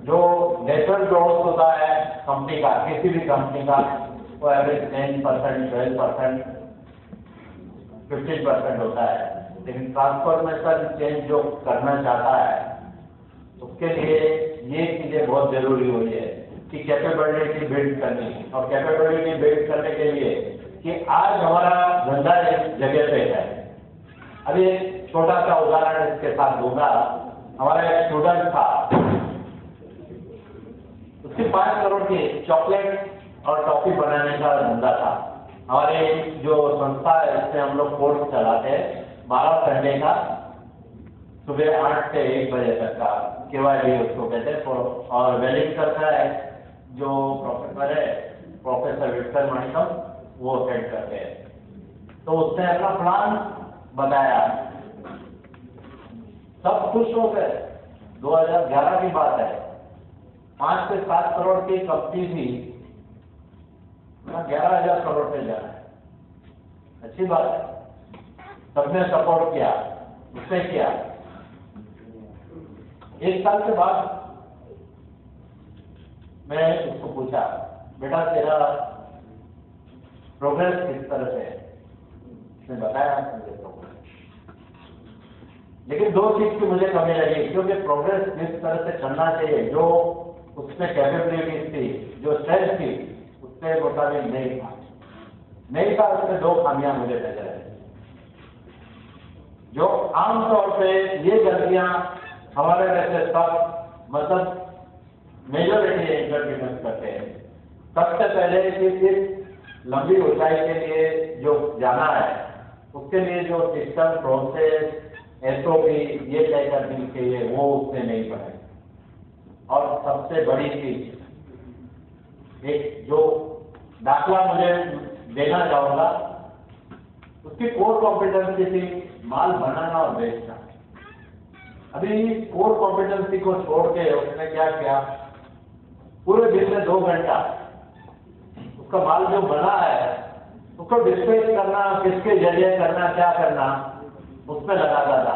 जो नेचुरल ग्रोथ होता है कंपनी का, किसी भी कंपनी का, वो एवरेज 10%, 12%, 15% होता है, लेकिन ट्रांसफॉर्मेशन चेंज जो करना चाहता है उसके लिए ये चीजें बहुत जरूरी हुई है कि कैपेबिलिटी बिल्ड करनी, और कैपेबिलिटी बिल्ड करने के लिए कि आज हमारा धंधा इस जगह पे है। अभी एक छोटा सा उदाहरण इसके साथ दूंगा। हमारा एक स्टूडेंट था, उसकी 5 करोड़ की चॉकलेट और टॉफी बनाने का धंधा था। हमारे जो संस्था है इसमें हम लोग कोर्स चलाते हैं 12 घंटे का, सुबह 8 से 1 बजे तक का, केवाईडी उसको कहते हैं। और वेलिंगटन का है जो प्रोफेसर है, प्रोफेसर विक्टर मणिकम, वो हेड करते हैं। तो उसने अपना प्लान बताया, सब खुश हो गए। 2011 की बात है, 5 से 7 करोड़ की कंपनी थी, 11,000 करोड़ पे जाना है, अच्छी बात है। सबने सपोर्ट किया, उसने किया। 1 साल के बाद मैं उसको पूछा, बेटा तेरा प्रोग्रेस किस तरह से है? उसने बताया मुझे प्रोग्रेस, लेकिन 2 चीज की मुझे कमी लगी, क्योंकि प्रोग्रेस जिस तरह से करना चाहिए, जो उसमें कैपेबिलिटी थी, जो स्ट्रेंथ थी, उसके मुताबिक नहीं था। उसमें 2 खामियां मुझे नजर आई, जो आमतौर पे ये गलतियां हमारे जैसे सब मतलब मेजोरिटी इंटरप्रेट करते हैं। सबसे पहले कि इस लंबी ऊंचाई के लिए जो जाना है उसके लिए जो सिस्टम, प्रोसेस, एसओपी ये तय करनी चाहिए, वो उसने नहीं पढ़े। और सबसे बड़ी चीज, एक जो दाखला मुझे देना चाहूंगा, उसकी कोर कॉम्पिटेंसी थी माल बनाना और बेचना। अभी कोर कॉम्पिटेंसी को छोड़ के उसने क्या किया, पूरे दिन में 2 घंटा उसका माल जो बना है उसको डिस्प्ले करना, किसके जरिए करना, क्या करना, उसमें लगाता था।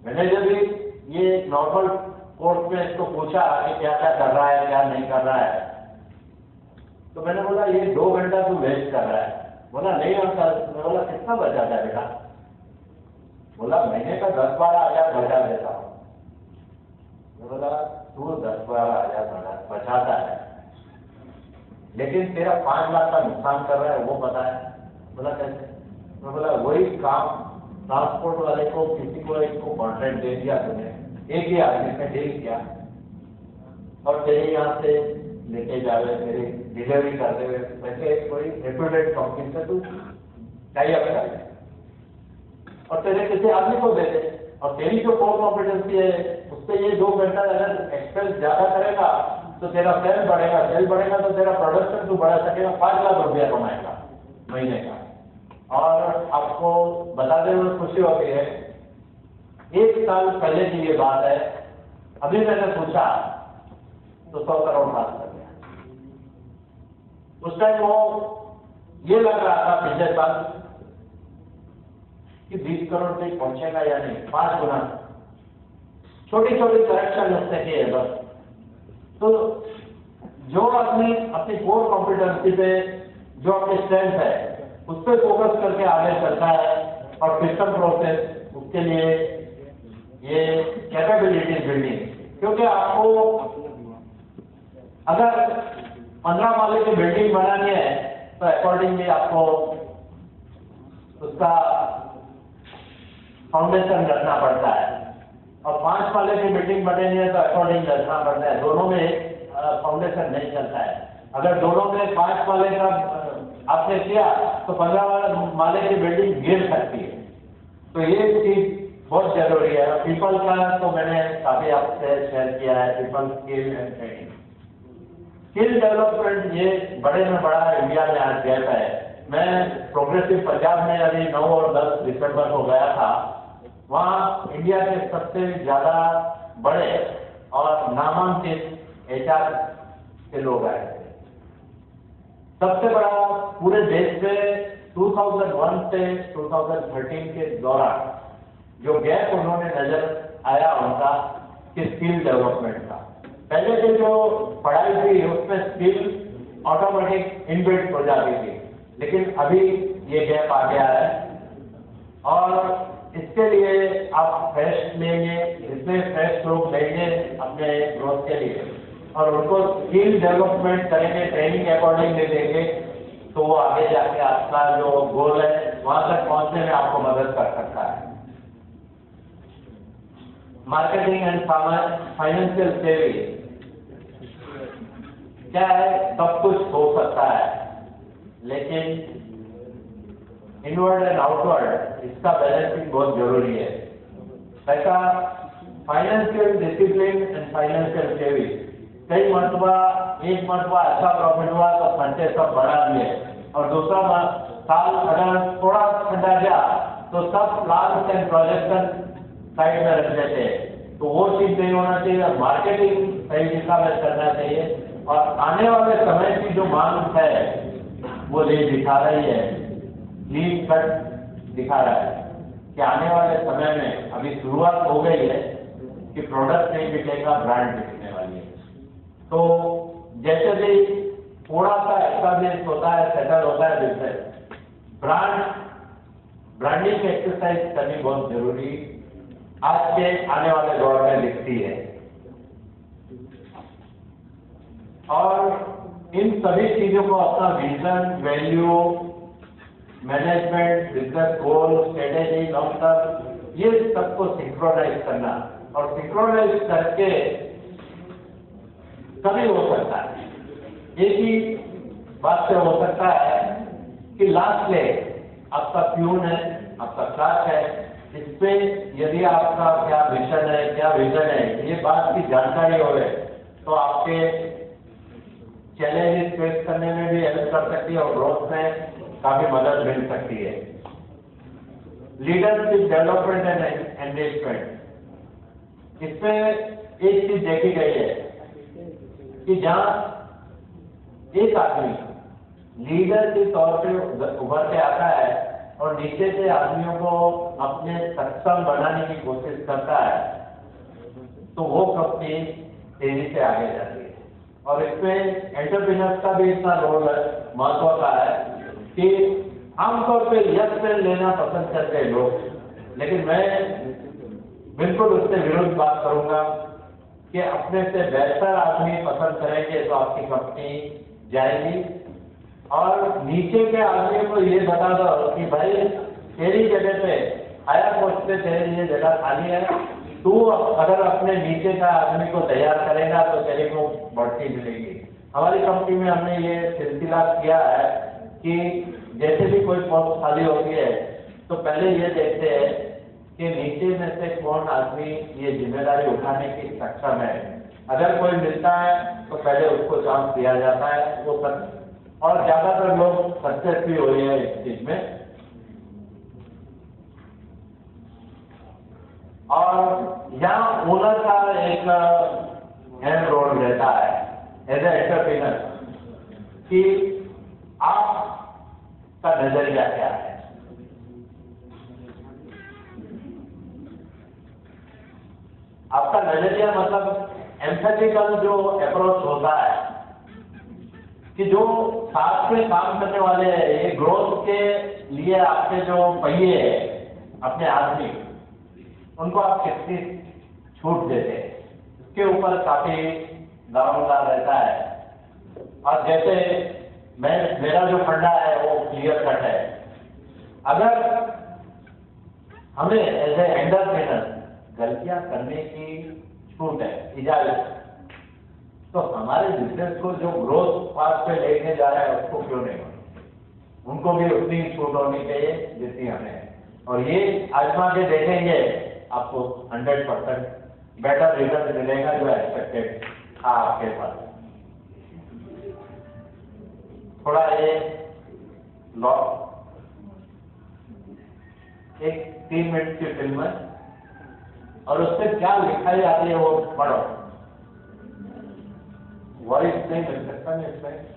मैंने जब भी ये नॉर्मल कोर्स में इसको पूछा कि क्या क्या कर रहा है, क्या नहीं कर रहा है, तो मैंने बोला ये 2 घंटा तू वेस्ट कर रहा है। बोला नहीं अंकल। मैं बोला कितना बचाता है बेटा? बोला महीने का 10-12 हजार बचा देता हूँ। मैं बोला तू 10-12 हजार बचाता है, लेकिन तेरा 5 लाख का नुकसान कर रहा है, वो पता है? बोला कैसे? मैं बोला वही काम ट्रांसपोर्ट वाले को, किसी को एक को कॉन्ट्रैक्ट दे दिया तुमने, एक ही आदमी ने डील किया, और तेरे यहाँ से लेके जावे, तेरी डिलीवरी करते हुए वैसे कोई रेप्यूटेड कंपनी से तू टाई अप कर ले और तेरे किसी आदमी को दे दे, और तेरी जो कोर कॉम्पिटेंसी है उससे ये 2 घंटा अगर एक्सपेंस ज्यादा करेगा तो तेरा सेल बढ़ेगा, सेल बढ़ेगा तो तेरा प्रोडक्शन तू बढ़ा सकेगा, 5 लाख रुपया कमाएगा महीने का। और आपको बताते हुए खुशी होती है, 1 साल पहले की ये बात है, अभी मैंने पूछा तो 100 करोड़ बात कर गया। उस टाइम वो ये लग रहा था पिछले साल कि 20 करोड़ तक पहुंचेगा या नहीं, 5 गुना। छोटी छोटी करेक्शन उसने किए बस। तो जो आदमी अपनी कोर कॉम्पिटेंसी पे, जो अपनी स्ट्रेंथ है उस पर फोकस करके आगे चलता है, और सिस्टम प्रोसेस उसके लिए ये कैपेबिलिटी बिल्डिंग, क्योंकि आपको अगर 15 माले की बिल्डिंग बनानी है तो अकॉर्डिंगली आपको उसका फाउंडेशन रखना पड़ता है, और 5 माले की बिल्डिंग बनानी है तो अकॉर्डिंग रखना पड़ता है। दोनों में फाउंडेशन नहीं चलता है। अगर दोनों में 5 माले का आपने किया तो 15 माले की बिल्डिंग गिर सकती है। तो ये चीज बहुत जरूरी है। पीपल का तो मैंने काफी आपसे शेयर किया है, people skill and training. Skill development ये बड़े में बड़ा इंडिया में आज गैप है। मैं प्रोग्रेसिव पंजाब में अभी 9 और 10 दिसंबर को गया था। वहाँ इंडिया के सबसे ज्यादा बड़े और नामांकित एचआर के लोग आए थे। सबसे बड़ा पूरे देश में 2001 से 2013 के दौरान जो गैप उन्होंने नजर आया उनका कि स्किल डेवलपमेंट का। पहले से जो पढ़ाई थी उसमें स्किल ऑटोमेटिक इनबिल्ट हो जाती थी, लेकिन अभी ये गैप आ गया है और इसके लिए आप फ्रेश लेंगे, इसमें फ्रेश लोग लेंगे अपने ग्रोथ के लिए और उनको स्किल डेवलपमेंट करेंगे, ट्रेनिंग अकॉर्डिंग ले देंगे, तो वो आगे जाके आपका जो गोल है वहां तक पहुंचने में आपको मदद कर सकता है। मार्केटिंग एंड फाइनेंशियल सेविंग क्या है, सब कुछ हो सकता है, लेकिन इनवर्ड एंड आउटवर्ड इसका बैलेंसिंग बहुत जरूरी है। ऐसा financial discipline and financial saving, कई मरतबा एक मरतबा अच्छा प्रॉफिट हुआ तो खर्चे सब बढ़ा दिए और दूसरा साल अगर थोड़ा ठंडा गया तो सब प्लान्स एंड प्रोजेक्शन साइड में रख देते हैं। तो वो चीज नहीं होना चाहिए और मार्केटिंग सही दिशा में करना चाहिए और आने वाले समय की जो मांग है वो लीड दिखा रही है, लीड कट दिखा रहा है कि आने वाले समय में अभी शुरुआत हो गई है कि प्रोडक्ट नहीं बिकेगा, ब्रांड बिकने वाली है। तो जैसे भी थोड़ा सा एस्टैब्लिश होता है, सेटल होता है बिजनेस, ब्रांडिंग एक्सरसाइज करनी बहुत जरूरी आज के आने वाले दौर में दिखती है। और इन सभी चीजों को अपना विजन, वैल्यू, मैनेजमेंट, बिजनेस गोल, स्ट्रेटेजी, लॉन्ग टर्म, ये सबको सिंक्रोनाइज करना और सिंक्रोनाइज करके कभी हो सकता है, एक ही बात से हो सकता है कि लास्ट ले आपका प्यून है, आपका क्लास है, इसपे यदि आपका क्या मिशन है, क्या विजन है, ये बात की जानकारी हो तो आपके चैलेंजेस फेस करने में भी हेल्प कर सकती है और ग्रोथ में काफी मदद मिल सकती है। लीडरशिप डेवलपमेंट एंड एंगेजमेंट, इसमें एक चीज देखी गई है कि जहां एक आदमी लीडर के तौर पे उभर के आता है और नीचे से आदमियों को अपने सक्षम बनाने की कोशिश करता है, तो वो कंपनी तेजी से आगे जाती है। और इसमें एंटरप्रेन्योर्स का भी इतना रोल है, महत्व का है कि आमतौर पे यस पे लेना पसंद करते हैं लोग, लेकिन मैं बिल्कुल उससे विरुद्ध बात करूंगा कि अपने से बेहतर आदमी पसंद करेंगे तो आपकी कंपनी जाएगी और नीचे के आदमी को ये बता दो कि भाई तेरी जगह पे आया पोस्ट पे तेरे लिए जगह खाली है, तू अगर अपने नीचे का आदमी को तैयार करेगा तो तेरे को बढ़ती मिलेगी। हमारी कंपनी में हमने ये सिलसिला किया है कि जैसे भी कोई पोस्ट खाली होती है तो पहले ये देखते हैं कि नीचे में से कौन आदमी ये जिम्मेदारी उठाने की सक्षम है। अगर कोई मिलता है तो पहले उसको चांस दिया जाता है, वो और ज्यादातर लोग सक्सेस भी हो रही है इस चीज में। और यहाँ ओनर का एक अहम रोल रहता है एज ए एंटरप्रेन्योर कि आपका नजरिया क्या है, आपका नजरिया मतलब एम्फेटिकल जो अप्रोच होता है कि जो साथ में काम करने वाले हैं, ये ग्रोथ के लिए आपके जो पहिए हैं अपने आदमी, उनको आप कितनी छूट देते हैं, इसके ऊपर काफी दारोमदार रहता है। और जैसे मेरा जो फंडा है वो क्लियर कट है, अगर हमें एज ए एंटरप्रेन्योर गलतियां करने की छूट है, इजाजत, तो हमारे बिजनेस को जो ग्रोथ पाथ पे लेके जा रहा है उसको क्यों नहीं होना? उनको भी उतनी छूट होनी चाहिए जितनी हमें है। और ये आजमा के देखेंगे, आपको 100% बेटर रिजल्ट मिलेगा जो एक्सपेक्टेड था आपके पास। थोड़ा ये लॉ एक 3 मिनट की फिल्म है और उससे क्या लिखाई जाती है वो पढ़ो। वॉइस नहीं मिल सकता नहीं इसमें।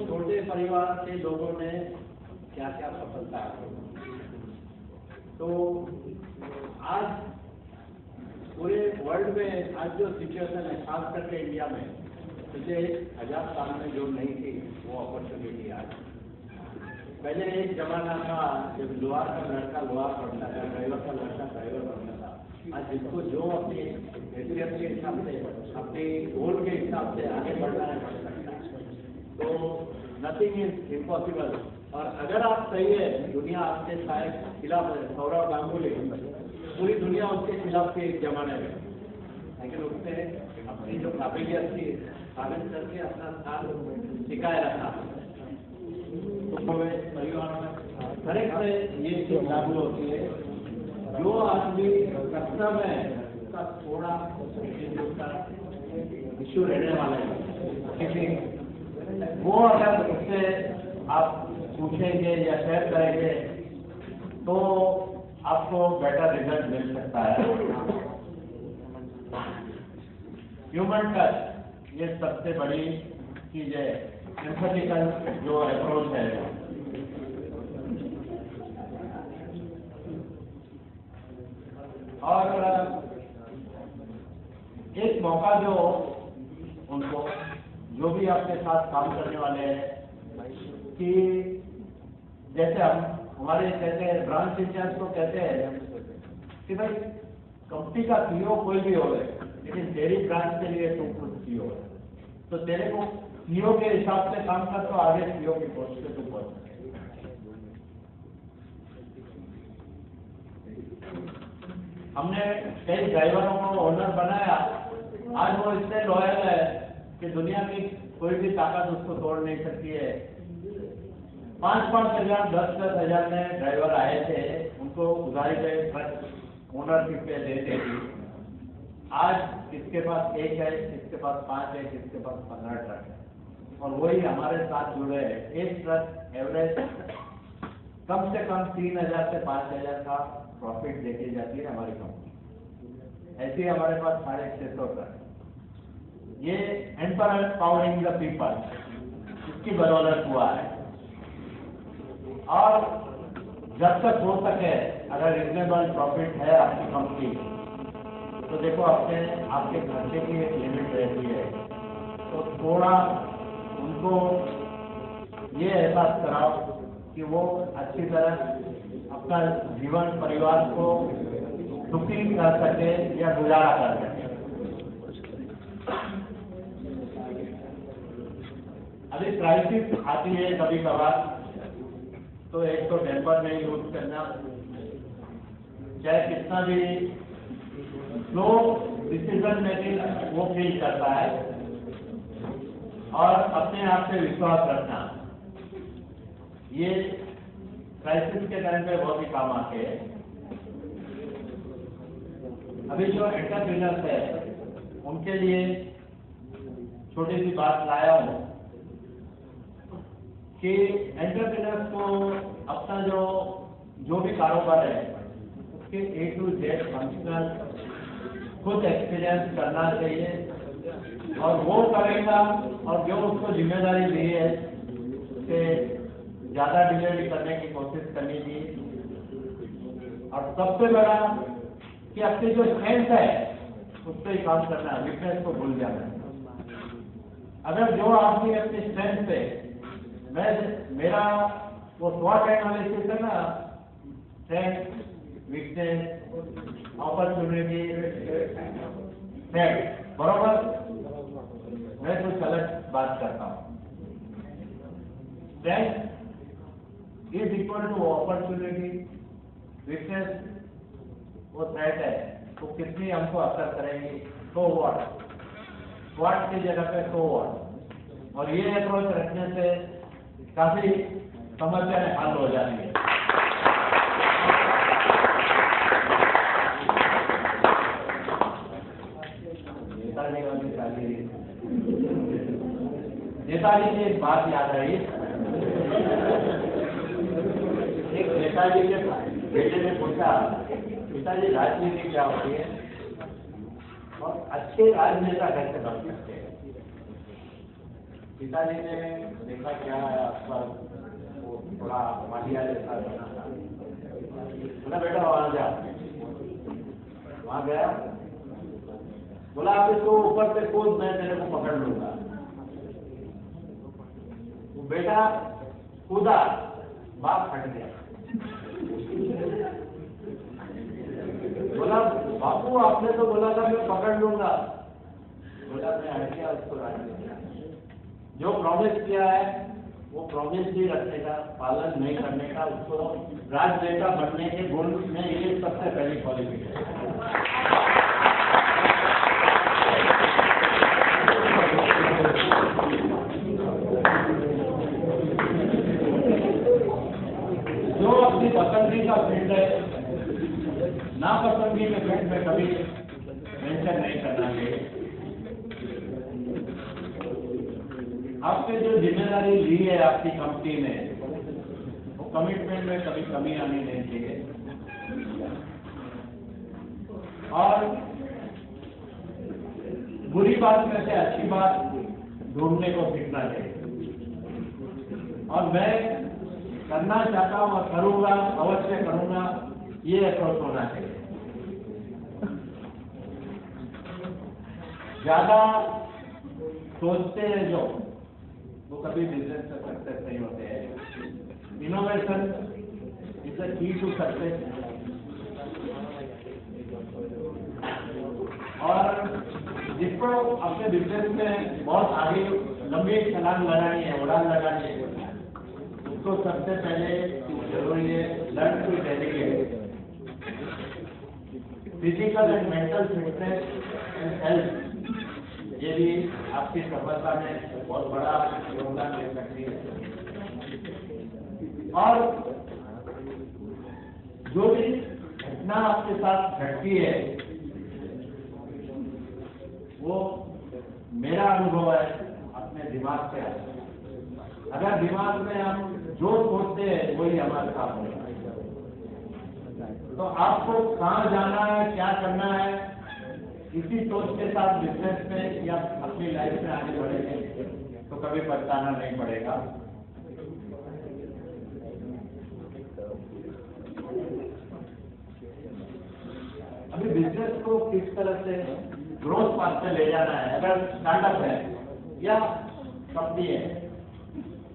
छोटे परिवार के लोगों ने क्या क्या सफलता है। तो आज पूरे वर्ल्ड में आज जो सिचुएशन है, खास करके इंडिया में, मुझे 1000 साल में जो नहीं थी वो अपॉर्चुनिटी आज। पहले एक जमाना था जब लोहार का लड़का लोहार पढ़ता था, ड्राइवर का लड़का ड्राइवर पढ़ता था। आज जिसको जो अपनी हैसियत के हिसाब से, अपनी गोल के हिसाब से आगे बढ़ना है बढ़ सकता है। तो नथिंग इज इम्पॉसिबल। और अगर आप सही है, दुनिया आपके शायद खिलाफ है। सौरव गांगुली, पूरी दुनिया उसके खिलाफ थी एक जमाने में, लेकिन उसने अपनी जो काबिलियत थी साबित करके अपना स्थान टिकाए रखा। तो परिवार में करेक्ट है, ये चीज लागू होती है। जो आदमी सक्षम है उसका थोड़ा इश्यू रहने वाला है, क्योंकि वो अगर उससे आप पूछेंगे या शेयर करेंगे तो आपको बेटर रिजल्ट मिल सकता है। ह्यूमन टच ये सबसे बड़ी चीज है, एम्पैथिकल जो अप्रोच है। और एक मौका जो उनको, जो भी आपके साथ काम करने वाले हैं, कि जैसे हम हमारे कहते हैं ब्रांच इंचार्ज को कहते हैं कि भाई कंपनी का सीईओ कोई भी हो, लेकिन तेरी ब्रांच के लिए तुम खुद सीईओ है, तो तेरे को सीईओ के हिसाब से काम कर तो आगे सीईओ की पोस्ट पे तुम पहुंच सके। हमने कई ड्राइवरों को ओनर बनाया, आज वो इतने लॉयल है कि दुनिया की कोई भी ताकत उसको तोड़ नहीं सकती है। 5-5 हजार 10-10 हजार में ड्राइवर आए थे, उनको उधारी पे ट्रक ओनरशिप पे देते थे। आज किसके पास 1 है, किसके पास 5 है, किसके पास 15 ट्रक है, और वही हमारे साथ जुड़े हैं। एक ट्रक एवरेज कम से कम 3000 से 5000 का प्रॉफिट देके जाती है हमारी कंपनी। ऐसे ही हमारे पास 650 ट्रक। ये एम्पावरिंग द पीपल, इसकी बदौलत हुआ है। और जब तक हो सके, अगर रिजनेबल प्रॉफिट है आपकी कंपनी, तो देखो आपके खर्चे की एक लिमिट रहती है, तो थोड़ा उनको ये एहसास कराओ कि वो अच्छी तरह अपना जीवन परिवार को सुखी कर सके या गुजारा कर सके। अभी क्राइसिस आती है कभी कभार, तो एक तो टेम्पर नहीं यूज करना, चाहे कितना भी स्लो डिसीजन मेकिंग वो फील करता है, और अपने आप पे विश्वास रखना, ये क्राइसिस के टाइम पे बहुत ही काम आते हैं। अभी जो एंटरप्रेन्योर्स है उनके लिए छोटी सी बात लाया हूँ कि एंटरप्रेन्योर्स को अपना जो भी कारोबार है उसके A to Z फंक्शनल खुद एक्सपीरियंस करना चाहिए, और वो करेगा, और जो उसको जिम्मेदारी दी है उससे ज्यादा डिलीवरी करने की कोशिश करनी चाहिए। और सबसे बड़ा कि अपनी जो स्ट्रेंथ है उस पर ही काम करना है, वीकनेस को भूल जाना है। अगर जो आदमी अपनी स्ट्रेंथ पे, मेरा वो SWOT एनालिसिस है ना, स्ट्रेंथ, वीकनेस, अपॉर्चुनिटी, बरोबर, मैं कुछ अलग बात करता हूँ। Strength is equal to opportunity, weakness वो थ्रेट है, तो कितनी हमको असर करेंगी, तो व्हाट, SWOT की जगह पे तो व्हाट, और ये अप्रोच रखने से काफी समस्याएं हल हो जाती है। नेताजी की एक बात याद आई। एक नेताजी के बेटे ने पूछा, पिताजी राजनीति क्या होती है और अच्छे राजनेता कैसे बन सकते हैं? पिताजी ने देखा क्या है आपका, वो थोड़ा मालिया जैसा बना था, बोला बेटा वहां जा। वहां गया, बोला आप इसको ऊपर से कूद, मैं तेरे को पकड़ लूंगा। वो बेटा कूदा, बाप हट गया, बोला बापू आपने तो बोला था मैं पकड़ लूंगा, बोला मैं हट गया, उसको राज दिया। जो प्रॉमिस किया है वो प्रॉमिस भी रखने का, पालन नहीं करने का, उसको राजनेता बनने के गुण में ये सबसे पहली क्वालिफिकेशन। जो अपनी पसंदी का फील्ड है, नापसंदी के फील्ड में कभी मेंशन नहीं करना चाहिए। आपने जो जिम्मेदारी ली है आपकी कंपनी में, वो कमिटमेंट में कभी कमी आनी नहीं चाहिए, और बुरी बात में से अच्छी बात ढूंढने को सीखना चाहिए। और मैं करना चाहता हूँ और करूंगा, अवश्य करूंगा, ये अप्रोच होना चाहिए। ज्यादा सोचते हैं जो, वो कभी बिजनेस में सक्सेस नहीं होते हैं। Innovation is the key to success. और जिसको अपने बिजनेस में बहुत आगे लंबी छलांग लगानी है, उड़ान लगानी है, उसको सबसे पहले जरूरी है learn to delegate. Physical and mental fitness and health, ये भी आपकी सफलता में बहुत बड़ा योगदान दे सकती है। और जो भी घटना आपके साथ घटती है, वो मेरा अनुभव है अपने दिमाग से आता है। अगर दिमाग में हम जो सोचते हैं वही हमारे साथ होगा। तो आपको कहाँ जाना है, क्या करना है, इसी सोच के साथ बिजनेस में या अपनी लाइफ में आगे बढ़ेंगे तो कभी पछताना नहीं पड़ेगा। अभी बिजनेस को किस तरह से ग्रोथ पाथ पे ले जाना है, अगर स्टार्टअप है या कंपनी है,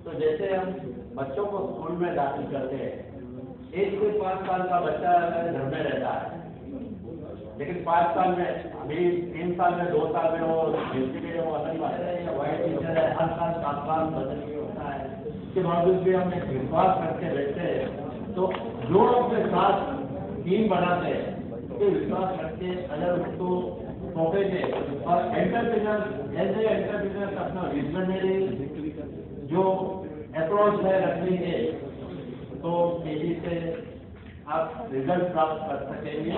तो जैसे हम बच्चों को स्कूल में दाखिल करते हैं, 1 से 5 साल का बच्चा घर में रहता है, लेकिन 5 साल में, अभी 3 साल में, 2 साल में वो बेसिकली वो अलग बात है या वाइट टीचर है, हर साल 7 साल बदल के होता है। इसके बावजूद भी हम एक विश्वास करके बैठते हैं। तो जो अपने साथ टीम बनाते हैं, उसके विश्वास करके अगर उसको सौंपेंगे और एंटरप्रेन्योर एज ए एंटरप्रेन्योर अपना विजनरी जो अप्रोच है रखेंगे, तो तेजी से आप रिजल्ट प्राप्त कर सकेंगे।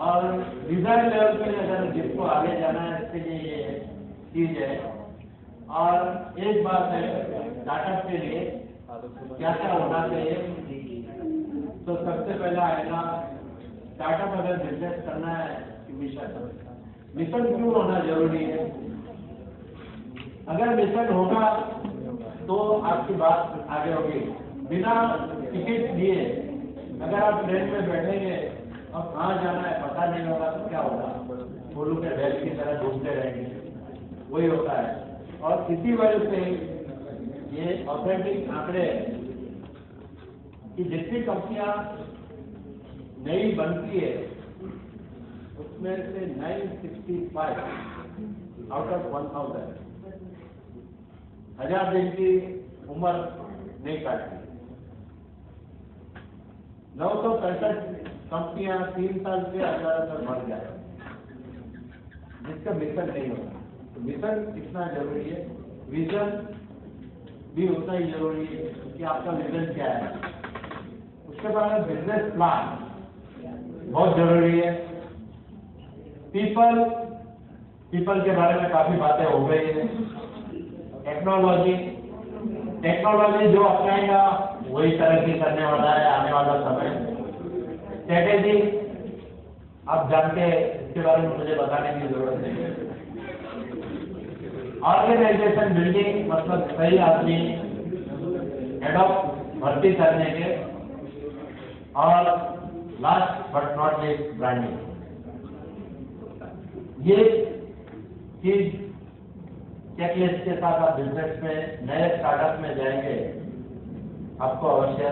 और डिजाइन लेवल पे अगर जिसको आगे जाना है, इसके लिए ये चीज है। और एक बात है, स्टार्टअप के लिए क्या क्या होना चाहिए, तो सबसे पहला आएगा, स्टार्टअप अगर बिजनेस करना है, मिशन क्यों होना जरूरी है। अगर मिशन होगा तो आपकी बात आगे होगी। बिना टिकट लिए अगर आप ट्रेन में बैठेंगे और कहाँ जाना है पता नहीं होगा तो क्या होगा, गोलू के बैल की तरह घूमते रहेंगे, वही होता है। और इसी वजह से ये ऑथेंटिक आंकड़े कि जितनी कंपनियां नई बनती है उसमें से 965 आउट ऑफ 1000 1000 दिन की उम्र नहीं काटती। 965 कंपनियां 3 साल से 18 तक बढ़ जाए, जिसका मिशन नहीं होता। तो मिशन कितना जरूरी है, विजन भी उतना ही जरूरी है कि आपका विजन क्या है। उसके बाद बिजनेस प्लान बहुत जरूरी है। पीपल के बारे में काफी बातें हो गई है। टेक्नोलॉजी जो अपनाएगा वही तरक्की करने वाला है आने वाला समय। स्ट्रेटेजी आप जानते हैं, इसके बारे में मुझे बताने की जरूरत नहीं है। ऑर्गेनाइजेशन बिल्डिंग मतलब सही आदमी एडॉप्ट भर्ती करने के, और last but not least branding. ये चीज चेकलिस्ट के साथ आप बिजनेस में नए स्टार्टअप में जाएंगे, आपको अवश्य